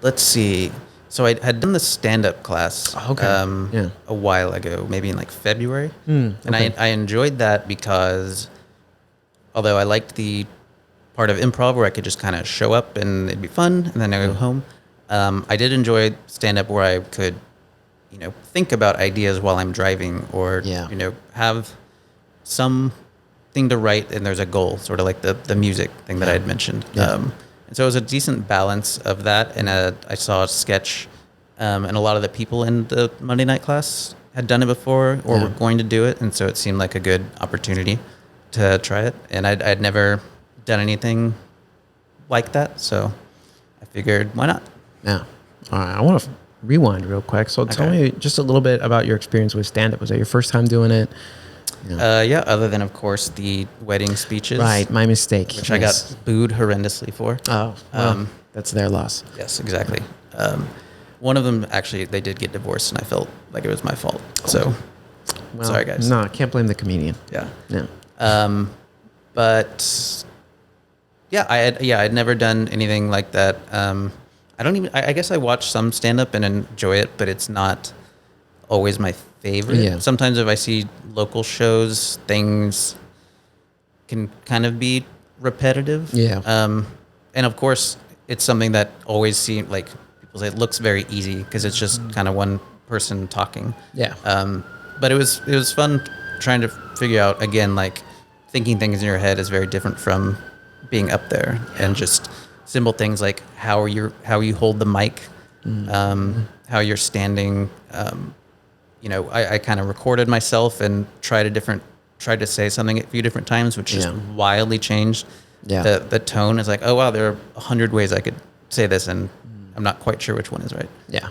Let's see. So I had done the stand-up class Yeah. a while ago, maybe in like February. Okay. And I enjoyed that because although I liked the part of improv where I could just kind of show up and it'd be fun and then I go home, I did enjoy stand-up where I could, think about ideas while I'm driving or, have something to write and there's a goal, sort of like the music thing that I had mentioned. Yeah. And so it was a decent balance of that. And I saw a sketch, and a lot of the people in the Monday night class had done it before or were going to do it. And so it seemed like a good opportunity to try it. And I'd never done anything like that. So I figured, why not? Yeah. All right. I want to rewind real quick. So tell me just a little bit about your experience with stand-up. Was that your first time doing it? Yeah, other than, of course, the wedding speeches. Right, my mistake. Which I got booed horrendously for. Oh, well, that's their loss. Yes, exactly. One of them, actually, they did get divorced, and I felt like it was my fault. So, sorry, guys. No, I can't blame the comedian. Yeah. Yeah. But, yeah, I'd never done anything like that. I guess I watch some stand-up and enjoy it, but it's not always my favorite. Yeah. Sometimes if I see local shows, things can kind of be repetitive. Yeah. And of course, it's something that always seems like people say it looks very easy because it's just kind of one person talking. Yeah. But it was fun trying to figure out, again, like thinking things in your head is very different from being up there and just simple things like how you hold the mic, how you're standing. I kind of recorded myself and tried to say something a few different times, which just wildly changed the tone. It's like, oh wow, there are 100 ways I could say this, and I'm not quite sure which one is right. Yeah.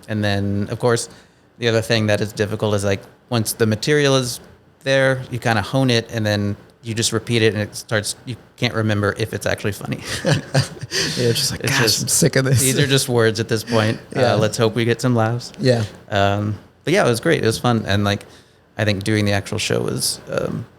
And then, of course, the other thing that is difficult is like once the material is there, you kind of hone it, and then you just repeat it, and you can't remember if it's actually funny. You're just like, gosh, I'm sick of this. These are just words at this point. Yeah. Let's hope we get some laughs. Yeah. But yeah, it was great. It was fun. And like, I think doing the actual show was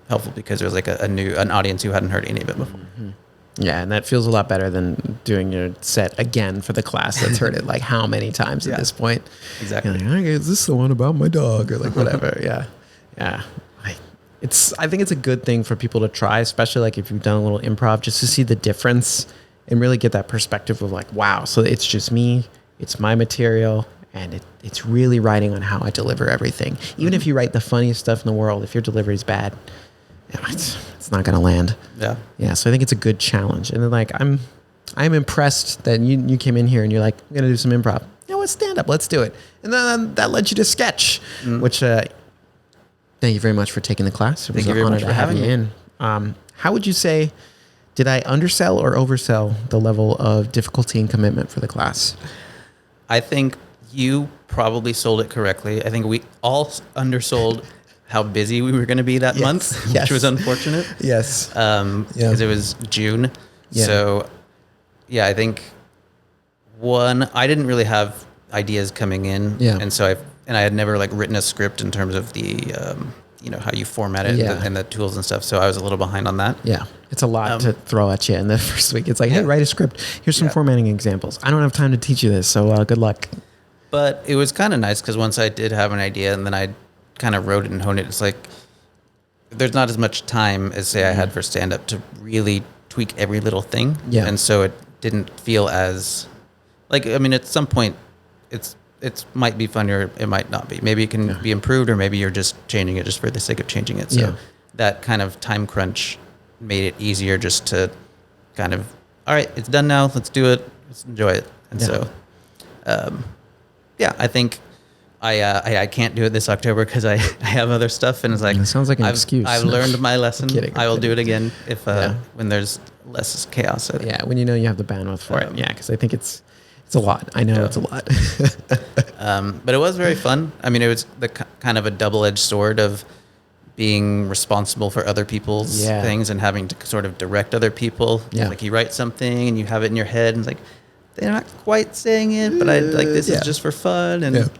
helpful because there was like an audience who hadn't heard any of it before. Mm-hmm. Yeah. And that feels a lot better than doing your set again for the class that's heard it like how many times at this point. Exactly. You're like, is this the one about my dog or like whatever? Yeah. Yeah. I think it's a good thing for people to try, especially like if you've done a little improv, just to see the difference and really get that perspective of like, wow, so it's just me, it's my material, and it's really writing on how I deliver everything. Even if you write the funniest stuff in the world, if your delivery is bad, it's not going to land. Yeah. Yeah. So I think it's a good challenge. And then like, I'm impressed that you came in here and you're like, I'm going to do some improv. Let's stand up. Let's do it. And then that led you to sketch, which, thank you very much for taking the class. It was an honor to have you in. How would you say, did I undersell or oversell the level of difficulty and commitment for the class? I think you probably sold it correctly. I think we all undersold how busy we were going to be that month, which was unfortunate. Yes. Because it was June. Yeah. So, yeah, I think I didn't really have ideas coming in. Yeah. And so I had never like written a script in terms of the, how you format it and the tools and stuff. So I was a little behind on that. Yeah. It's a lot to throw at you in the first week. It's like, hey, write a script. Here's some formatting examples. I don't have time to teach you this. So good luck. But it was kind of nice because once I did have an idea and then I kind of wrote it and honed it, it's like there's not as much time as say I had for stand-up to really tweak every little thing. Yeah. And so it didn't feel as like, I mean, at some point it might be funny or it might not be. Maybe it can be improved or maybe you're just changing it just for the sake of changing it. So that kind of time crunch made it easier just to kind of, all right, it's done now. Let's do it. Let's enjoy it. And so, I think I can't do it this October because I have other stuff and it's like, it sounds like an excuse. I've learned my lesson. I'm I will do it again if when there's less chaos. Yeah, when you know you have the bandwidth for it. Yeah, because I think it's a lot. I know it's a lot. But it was very fun. I mean, it was the kind of a double-edged sword of being responsible for other people's things and having to sort of direct other people. Yeah. Like you write something and you have it in your head and it's like, they're not quite saying it, but I like this is just for fun. And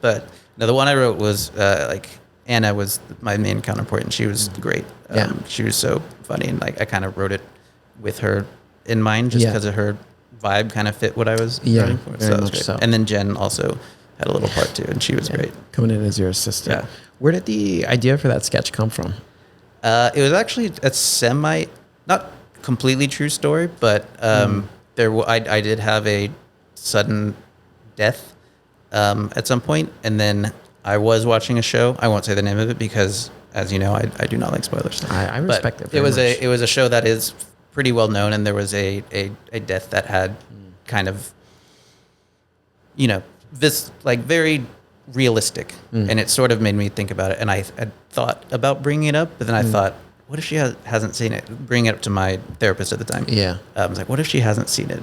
but no, the one I wrote was like Anna was my main counterpart and she was great. She was so funny and like I kind of wrote it with her in mind just because of her vibe kind of fit what I was Yeah, running for. very that was much great. so. And then Jen also had a little part too, and she was great. Coming in as your assistant. Yeah. Where did the idea for that sketch come from? It was actually a not completely true story, but I did have a sudden death at some point, and then I was watching a show. I won't say the name of it because, as you know, I do not like spoilers. I respect it. It was a show that is pretty well known, and there was a death that had kind of, this like very realistic, and it sort of made me think about it. And I thought about bringing it up, but then I thought, what if she hasn't seen it? Bring it up to my therapist at the time. Yeah. I was like, what if she hasn't seen it?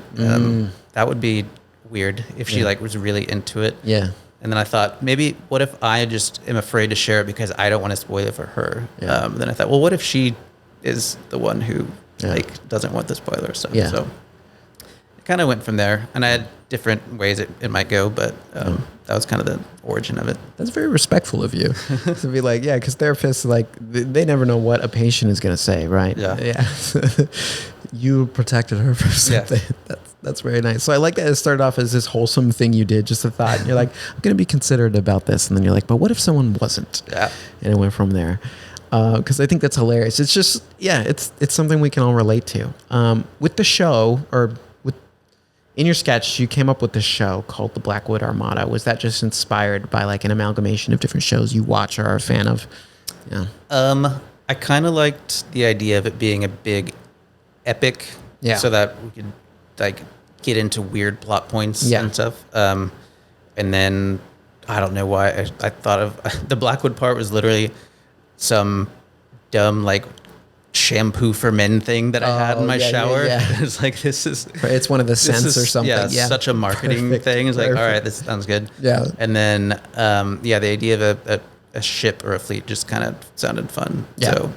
That would be weird if she like was really into it. Yeah. And then I thought, maybe what if I just am afraid to share it because I don't want to spoil it for her? Yeah. Then I thought, well, what if she is the one who like doesn't want the spoiler stuff? Yeah. So it kind of went from there, and I had different ways it might go, but that was kind of the origin of it. That's very respectful of you to be like, yeah, because therapists, like, they never know what a patient is going to say, right? Yeah. You protected her from something. Yeah. That's very nice. So I like that it started off as this wholesome thing you did, just a thought. And you're like, I'm going to be considerate about this. And then you're like, but what if someone wasn't? Yeah. And it went from there. Because I think that's hilarious. It's just, it's something we can all relate to. With the show, in your sketch, you came up with this show called The Blackwood Armada. Was that just inspired by like an amalgamation of different shows you watch or are a fan of? Yeah. I kind of liked the idea of it being a big epic, so that we could like get into weird plot points and stuff. And then I don't know why I thought of the Blackwood part was literally some dumb like shampoo for men thing that I had in my shower. It's like, it's one of the scents or something. Yeah, such a marketing thing. It's like, all right, this sounds good. Yeah. And then the idea of a ship or a fleet just kind of sounded fun. Yeah. So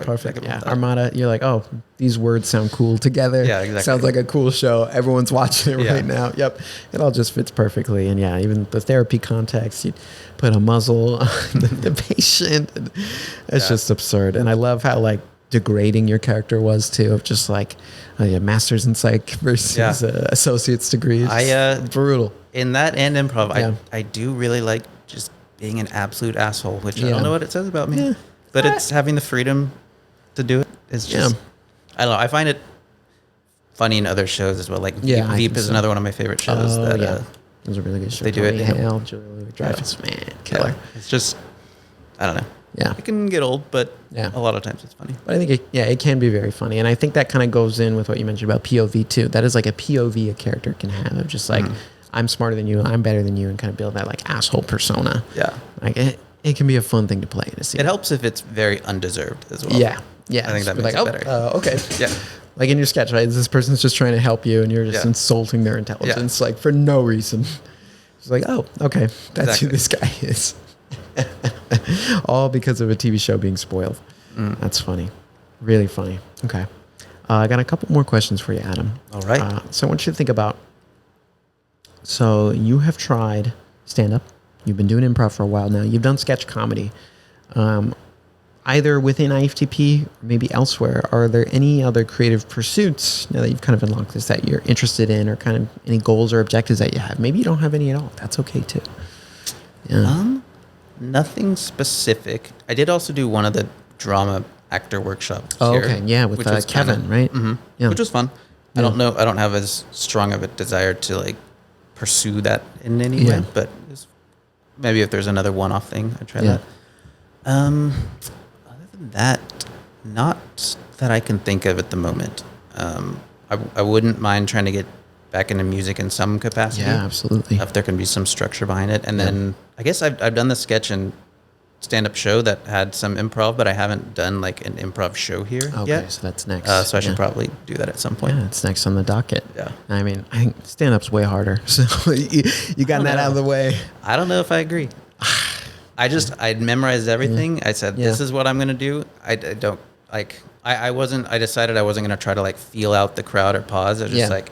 Perfect. Yeah, Armada. You're like, oh, these words sound cool together. Yeah, exactly. Sounds like a cool show. Everyone's watching it right now. Yep, it all just fits perfectly. And even the therapy context, you put a muzzle on the patient. And it's just absurd. And I love how like degrading your character was too, of just like master's in psych versus associate's degrees. Brutal. In that and improv, I do really like just being an absolute asshole, which I don't know what it says about me. Yeah. But it's having the freedom to do it. It's just, I don't know. I find it funny in other shows as well. Like Veep is another one of my favorite shows. Those are really good shows. They do it. Hale, Julia Louis-Dreyfus, man, killer. It's just, I don't know. Yeah. It can get old, but a lot of times it's funny. But I think it can be very funny. And I think that kind of goes in with what you mentioned about POV too. That is like a POV a character can have of just like, I'm smarter than you, I'm better than you, and kind of build that like asshole persona. Yeah. Like it can be a fun thing to play in a scene. It helps if it's very undeserved as well. Yeah. I think that makes it better. Okay. Yeah. Like in your sketch, right? This person's just trying to help you and you're just insulting their intelligence, like for no reason. It's like, oh, okay. That's who this guy is. All because of a TV show being spoiled. That's funny. Really funny. Okay. I got a couple more questions for you, Adam. All right. So I want you to think about, so you have tried stand-up. You've been doing improv for a while now. You've done sketch comedy. Either within IFTP or maybe elsewhere, are there any other creative pursuits now that you've kind of unlocked this that you're interested in, or kind of any goals or objectives that you have? Maybe you don't have any at all. That's okay too. Yeah. Nothing specific. I did also do one of the drama actor workshops. Okay. Yeah, with Kevin, right? Mm-hmm. Yeah. Which was fun. I don't know. I don't have as strong of a desire to like pursue that in any way, but maybe if there's another one-off thing, I'd try that. Other than that, not that I can think of at the moment. I wouldn't mind trying to get back into music in some capacity. Yeah, absolutely. If there can be some structure behind it. And then I guess I've done the sketch and stand-up show that had some improv, but I haven't done like an improv show here yet. Okay, so that's next. So I should probably do that at some point. Yeah, it's next on the docket. Yeah. I mean, I think stand-up's way harder. So you got that out of the way. I don't know if I agree. I'd memorized everything. I said, this is what I'm going to do. I don't like, I decided I wasn't going to try to like feel out the crowd or pause. I was just like,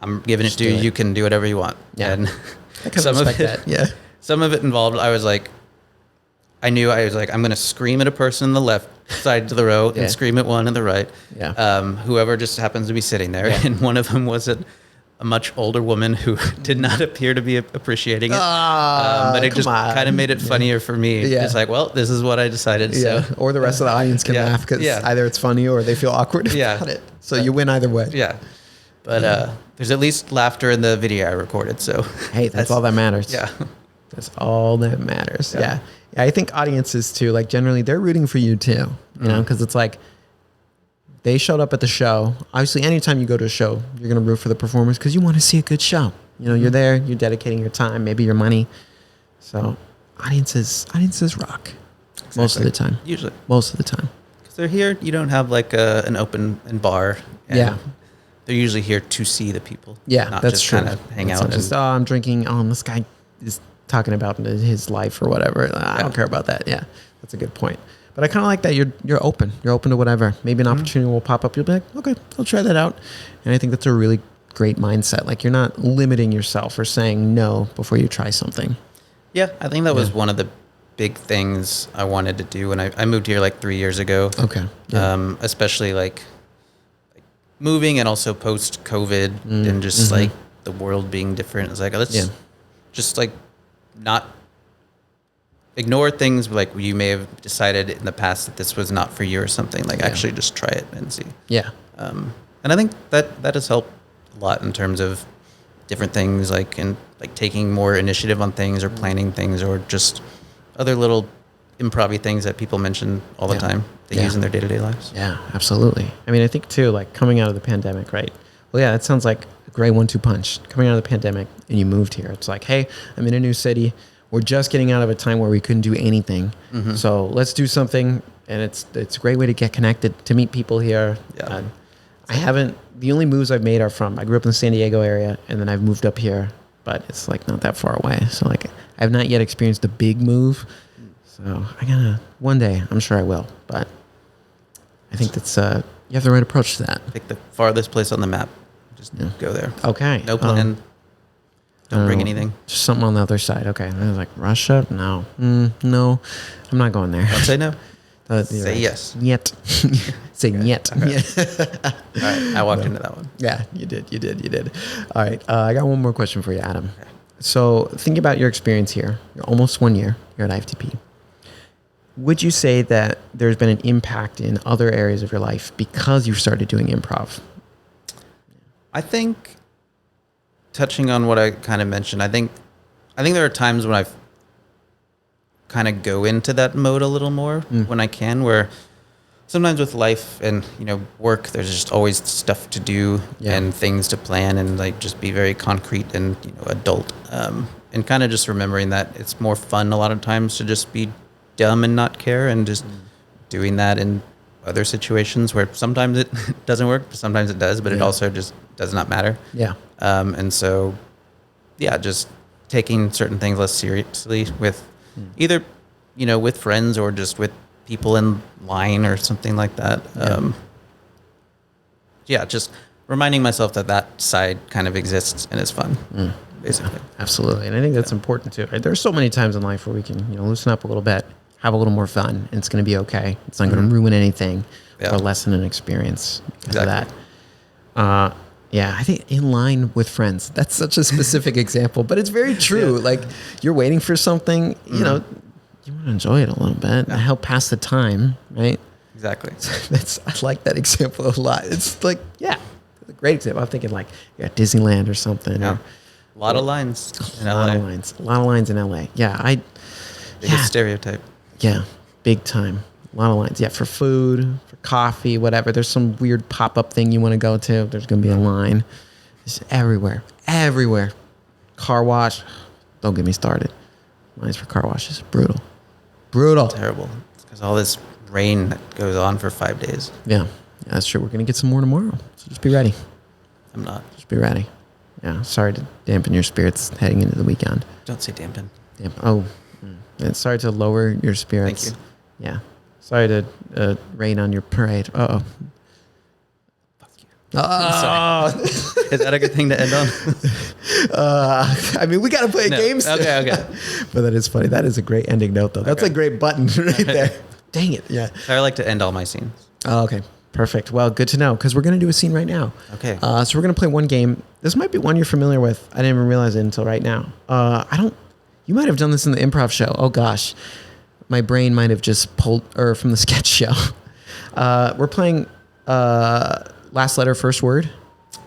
I'm giving it to you. You can do whatever you want. Yeah. And I can respect that. Yeah. Some of it involved, I was like, I knew I was like, I'm going to scream at a person on the left side of the row and scream at one on the right. Yeah. Whoever just happens to be sitting there. Yeah. And one of them was a much older woman who did not appear to be appreciating it. But it just kind of made it funnier for me. Yeah. It's like, well, this is what I decided. Yeah. So. Or the rest of the audience can laugh because either it's funny or they feel awkward about it. So you win either way. Yeah. But there's at least laughter in the video I recorded. So hey, that's all that matters. Yeah. That's all that matters. Yeah. I think audiences too, like generally they're rooting for you too, you know, because it's like they showed up at the show. Obviously, anytime you go to a show, you're going to root for the performers because you want to see a good show. You know, you're there, you're dedicating your time, maybe your money. So audiences rock most of the time. Usually. Most of the time. Because they're here, you don't have like an open bar. And they're usually here to see the people. Yeah, not that's just true. kind of hang it's out. Not just, I'm drinking. This guy is talking about his life or whatever. I don't care about that. Yeah, that's a good point. But I kind of like that you're open. You're open to whatever. Maybe an opportunity will pop up. You'll be like, okay, I'll try that out. And I think that's a really great mindset. Like you're not limiting yourself or saying no before you try something. Yeah, I think that was one of the big things I wanted to do when I moved here like 3 years ago. Okay. Yeah. Especially like moving and also post-COVID and just like the world being different. It's like, let's just like not ignore things like you may have decided in the past that this was not for you or something. Like actually just try it and see. Yeah. And I think that has helped a lot in terms of different things, like in like taking more initiative on things or planning things or just other little improv-y things that people mention all the time they use in their day-to-day lives. Yeah, absolutely. I mean, I think too, like coming out of the pandemic, right? Well, yeah, it sounds like a great 1-2 punch. Coming out of the pandemic and you moved here. It's like, hey, I'm in a new city. We're just getting out of a time where we couldn't do anything. So let's do something. And it's a great way to get connected, to meet people here. Yeah. The only moves I've made are I grew up in the San Diego area and then I've moved up here, but it's like not that far away. So like I have not yet experienced the big move. So one day, I'm sure I will, but I think that's, you have the right approach to that. Pick the farthest place on the map. Just go there. Okay. No plan. Don't bring anything. Just something on the other side. Okay. And I was like, Russia? No. No. I'm not going there. Don't say no. Say right. Yes. Yet. Say yet. Okay. All right. I walked into that one. Yeah, you did. All right. I got one more question for you, Adam. Okay. So think about your experience here. You're almost 1 year. You're at IFTP. Would you say that there's been an impact in other areas of your life because you started doing improv? I think, touching on what I kind of mentioned, I think there are times when I kind of go into that mode a little more when I can, where sometimes with life and, work, there's just always stuff to do and things to plan and like just be very concrete and, adult. And kind of just remembering that it's more fun a lot of times to just be dumb and not care and just doing that in other situations where sometimes it doesn't work, sometimes it does, but it also just does not matter. Yeah. And so, just taking certain things less seriously with either, with friends or just with people in line or something like that. Just reminding myself that side kind of exists and is fun, basically. Absolutely. And I think that's important too. Right? There's so many times in life where we can, loosen up a little bit, have a little more fun, and it's going to be okay. It's not going to ruin anything or lessen an experience because of that. I think in line with friends, that's such a specific example, but it's very true. Like you're waiting for something, you want to enjoy it a little bit and help pass the time, right? Exactly. I like that example a lot. It's like, it's a great example. I'm thinking like you're at Disneyland or something. Yeah. A lot of lines in LA. A lot of lines in LA. Yeah. Biggest stereotype. Yeah. Big time. A lot of lines. Yeah. For food, for coffee, whatever. There's some weird pop-up thing you want to go to. There's going to be a line. It's everywhere. Everywhere. Car wash. Don't get me started. Lines for car washes. Brutal. Terrible. It's because all this rain that goes on for 5 days. Yeah. That's true. We're going to get some more tomorrow. So just be ready. I'm not. Just be ready. Yeah. Sorry to dampen your spirits heading into the weekend. Don't say dampen. And sorry to lower your spirits. Thank you. Yeah. Sorry to rain on your parade. Uh-oh. Fuck you. Oh. Is that a good thing to end on? I mean, we got to play games. Okay. But that is funny. That is a great ending note, though. That's a great button right there. Dang it. Yeah. I like to end all my scenes. Oh, okay. Perfect. Well, good to know because we're going to do a scene right now. Okay. So we're going to play one game. This might be one you're familiar with. I didn't even realize it until right now. You might have done this in the improv show. Oh, gosh. My brain might have just pulled, or from the sketch show. We're playing last letter, first word.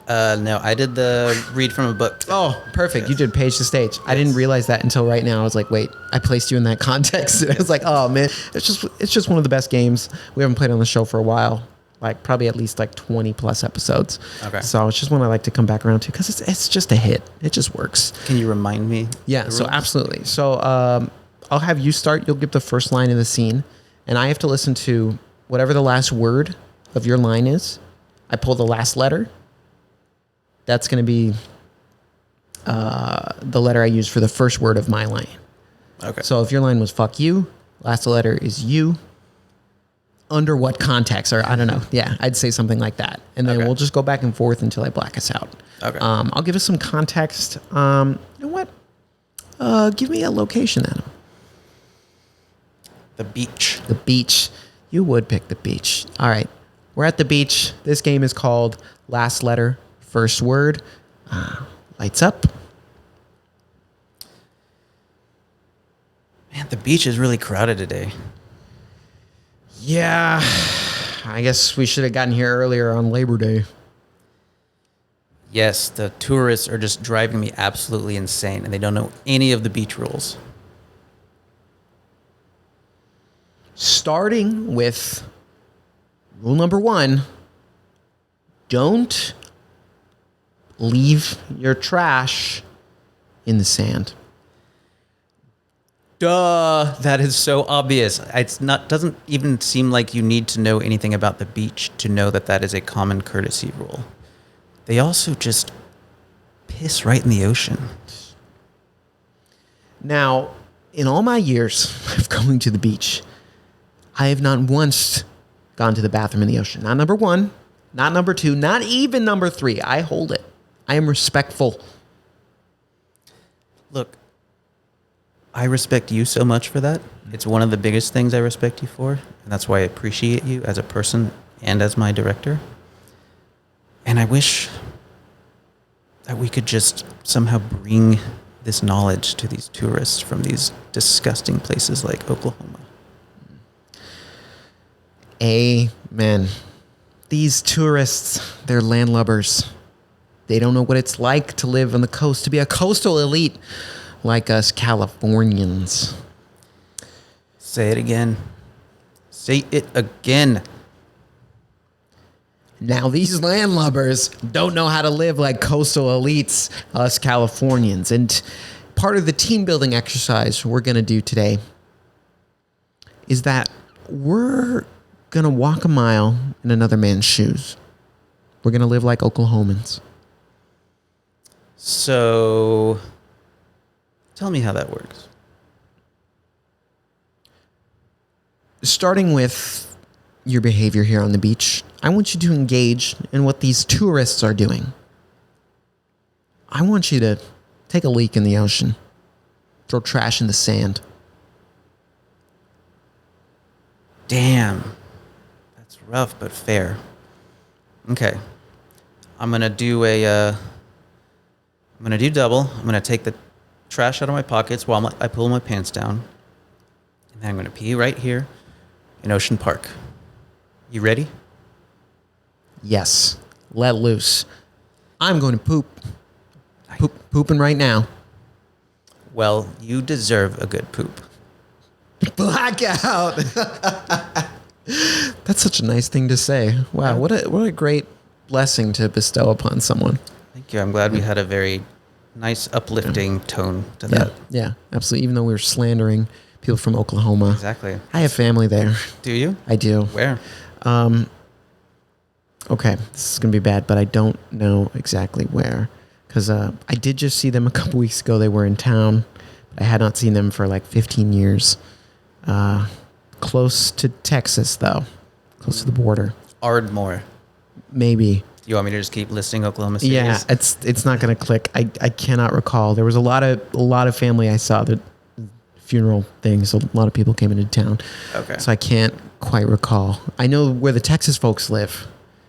No, I did the read from a book. Oh, perfect. Yes. You did page to stage. Yes. I didn't realize that until right now. I was like, wait, I placed you in that context. And I was like, oh man, it's just one of the best games. We haven't played on the show for a while, like probably at least like 20 plus episodes. Okay. So it's just one I like to come back around to because it's just a hit. It just works. Can you remind me? Yeah, so absolutely. So I'll have you start. You'll give the first line of the scene and I have to listen to whatever the last word of your line is. I pull the last letter. That's going to be the letter I use for the first word of my line. Okay. So if your line was fuck you, last letter is you. Under what context? Or I don't know. Yeah, I'd say something like that. And then we'll just go back and forth until I black us out. Okay. I'll give us some context. You know what? Give me a location, Adam. The beach. The beach. You would pick the beach. All right. We're at the beach. This game is called Last Letter, First Word. Lights up. Man, the beach is really crowded today. Yeah. I guess we should have gotten here earlier on Labor Day. Yes, the tourists are just driving me absolutely insane, and they don't know any of the beach rules. Starting with rule number 1, don't leave your trash in the sand. Duh, that is so obvious. Doesn't even seem like you need to know anything about the beach to know that that is a common courtesy rule. They also just piss right in the ocean. Now, in all my years of going to the beach, I have not once gone to the bathroom in the ocean. Not number 1, not number 2, not even number 3. I hold it. I am respectful. Look, I respect you so much for that. It's one of the biggest things I respect you for, and that's why I appreciate you as a person and as my director. And I wish that we could just somehow bring this knowledge to these tourists from these disgusting places like Oklahoma. Amen. These tourists, they're landlubbers. They don't know what it's like to live on the coast, to be a coastal elite like us Californians. Say it again. Say it again. Now, these landlubbers don't know how to live like coastal elites, us Californians. And part of the team building exercise we're going to do today is that we're going to walk a mile in another man's shoes. We're going to live like Oklahomans. So, tell me how that works. Starting with your behavior here on the beach, I want you to engage in what these tourists are doing. I want you to take a leak in the ocean, throw trash in the sand. Damn. That's rough, but fair. Okay. I'm going to do double. I'm going to take the trash out of my pockets while I pull my pants down. And then I'm going to pee right here in Ocean Park. You ready? Yes. Let loose. I'm going to poop. Pooping right now. Well, you deserve a good poop. Blackout. That's such a nice thing to say. Wow, what a great blessing to bestow upon someone. Thank you. I'm glad we had a very nice, uplifting tone to that. Yeah, absolutely. Even though we were slandering people from Oklahoma. Exactly. I have family there. Do you? I do. Where? Okay, this is going to be bad, but I don't know exactly where. Because I did just see them a couple weeks ago. They were in town. But I had not seen them for like 15 years. Close to Texas, though. Close to the border. Ardmore. Maybe. You want me to just keep listing Oklahoma cities? Yeah, it's not going to click. I cannot recall. There was a lot of family I saw, that funeral things. A lot of people came into town. Okay. So I can't quite recall. I know where the Texas folks live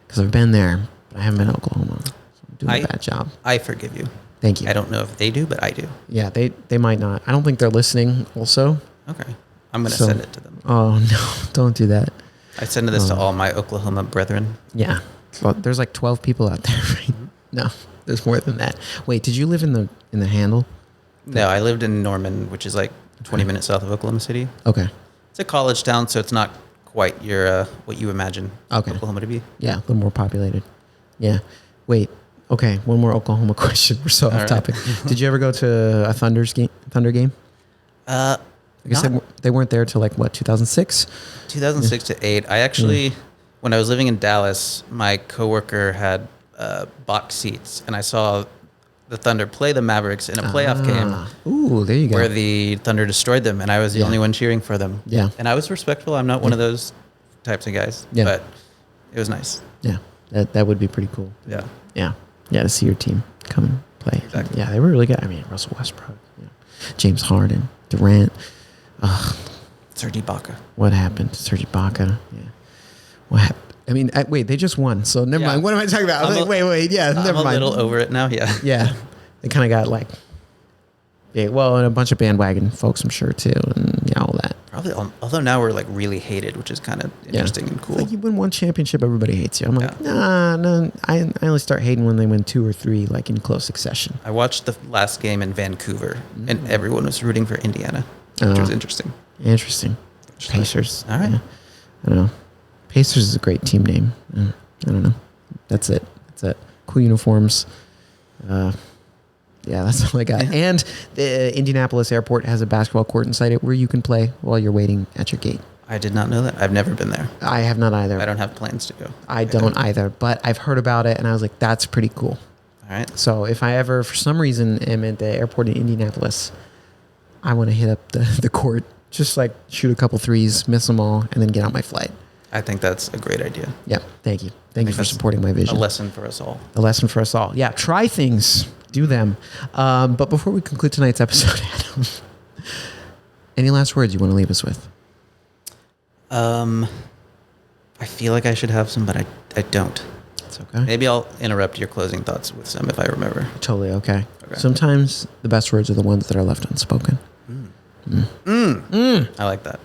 because I've been there, but I haven't been to Oklahoma. So I'm doing a bad job. I forgive you. Thank you. I don't know if they do, but I do. Yeah, they might not. I don't think they're listening also. Okay. I'm going to send it to them. Oh, no. Don't do that. I send this to all my Oklahoma brethren. Yeah. Well, there's like 12 people out there, right? No, there's more than that. Wait, did you live in the Handle? No, I lived in Norman, which is like 20 minutes south of Oklahoma City. Okay. It's a college town, so it's not quite your what you imagine Oklahoma to be. Yeah, a little more populated. Yeah. Wait. Okay, one more Oklahoma question. We're so off topic. Did you ever go to a Thunder game? I guess they weren't there till like what, 2006? 2006 to 8. I actually, when I was living in Dallas, my coworker had box seats, and I saw the Thunder play the Mavericks in a playoff game. Ooh, there you go. Where the Thunder destroyed them, and I was the only one cheering for them. Yeah. And I was respectful. I'm not one of those types of guys. Yeah. But it was nice. Yeah. That would be pretty cool. Yeah. Yeah. Yeah, to see your team come and play. Exactly. Yeah, they were really good. I mean, Russell Westbrook, James Harden, Durant. Serge Ibaka. What happened to Serge Ibaka? Yeah. What happened? I mean, wait, they just won, so never mind. What am I talking about? I'm like, wait, yeah, never mind. I'm a little over it now, yeah. Yeah, they kind of got like, and a bunch of bandwagon folks, I'm sure, too, and all that. Probably, although now we're like really hated, which is kind of interesting and cool. It's like you win one championship, everybody hates you. I'm like, no, I only start hating when they win 2 or 3, like in close succession. I watched the last game in Vancouver, and everyone was rooting for Indiana, which was interesting. Interesting. Pacers. All right. Yeah. I don't know. Pacers is a great team name. I don't know. That's it. Cool uniforms. Yeah, that's all I got. And the Indianapolis airport has a basketball court inside it where you can play while you're waiting at your gate. I did not know that. I've never been there. I have not either. I don't have plans to go. I don't either, but I've heard about it and I was like, that's pretty cool. All right. So if I ever, for some reason, am at the airport in Indianapolis, I want to hit up the court, just like shoot a couple threes, miss them all, and then get on my flight. I think that's a great idea. Yeah. Thank you. Thank you for supporting my vision. A lesson for us all. A lesson for us all. Yeah. Try things. Do them. But before we conclude tonight's episode, Adam, any last words you want to leave us with? I feel like I should have some, but I don't. It's okay. Maybe I'll interrupt your closing thoughts with some if I remember. Totally okay. Sometimes the best words are the ones that are left unspoken. I like that.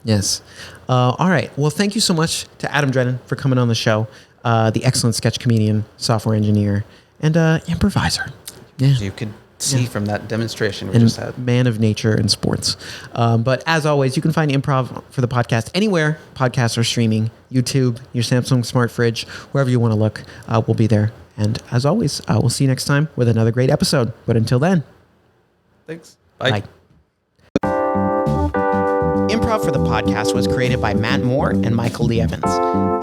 Yes. All right. Well, thank you so much to Adam Drennan for coming on the show. The excellent sketch comedian, software engineer, and improviser. Yeah. So you could see from that demonstration we just had. Man of nature and sports. But as always, you can find Improv for the podcast anywhere podcasts are streaming. YouTube, your Samsung smart fridge, wherever you want to look, we'll be there. And as always, we'll see you next time with another great episode. But until then. Thanks. Bye. Improv for the podcast was created by Matt Moore and Michael Lee Evans.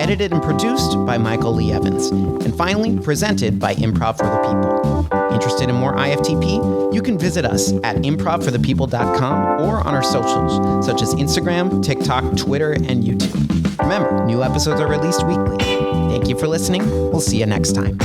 Edited and produced by Michael Lee Evans. And finally, presented by Improv for the People. Interested in more IFTP? You can visit us at improvforthepeople.com or on our socials, such as Instagram, TikTok, Twitter, and YouTube. Remember, new episodes are released weekly. Thank you for listening. We'll see you next time.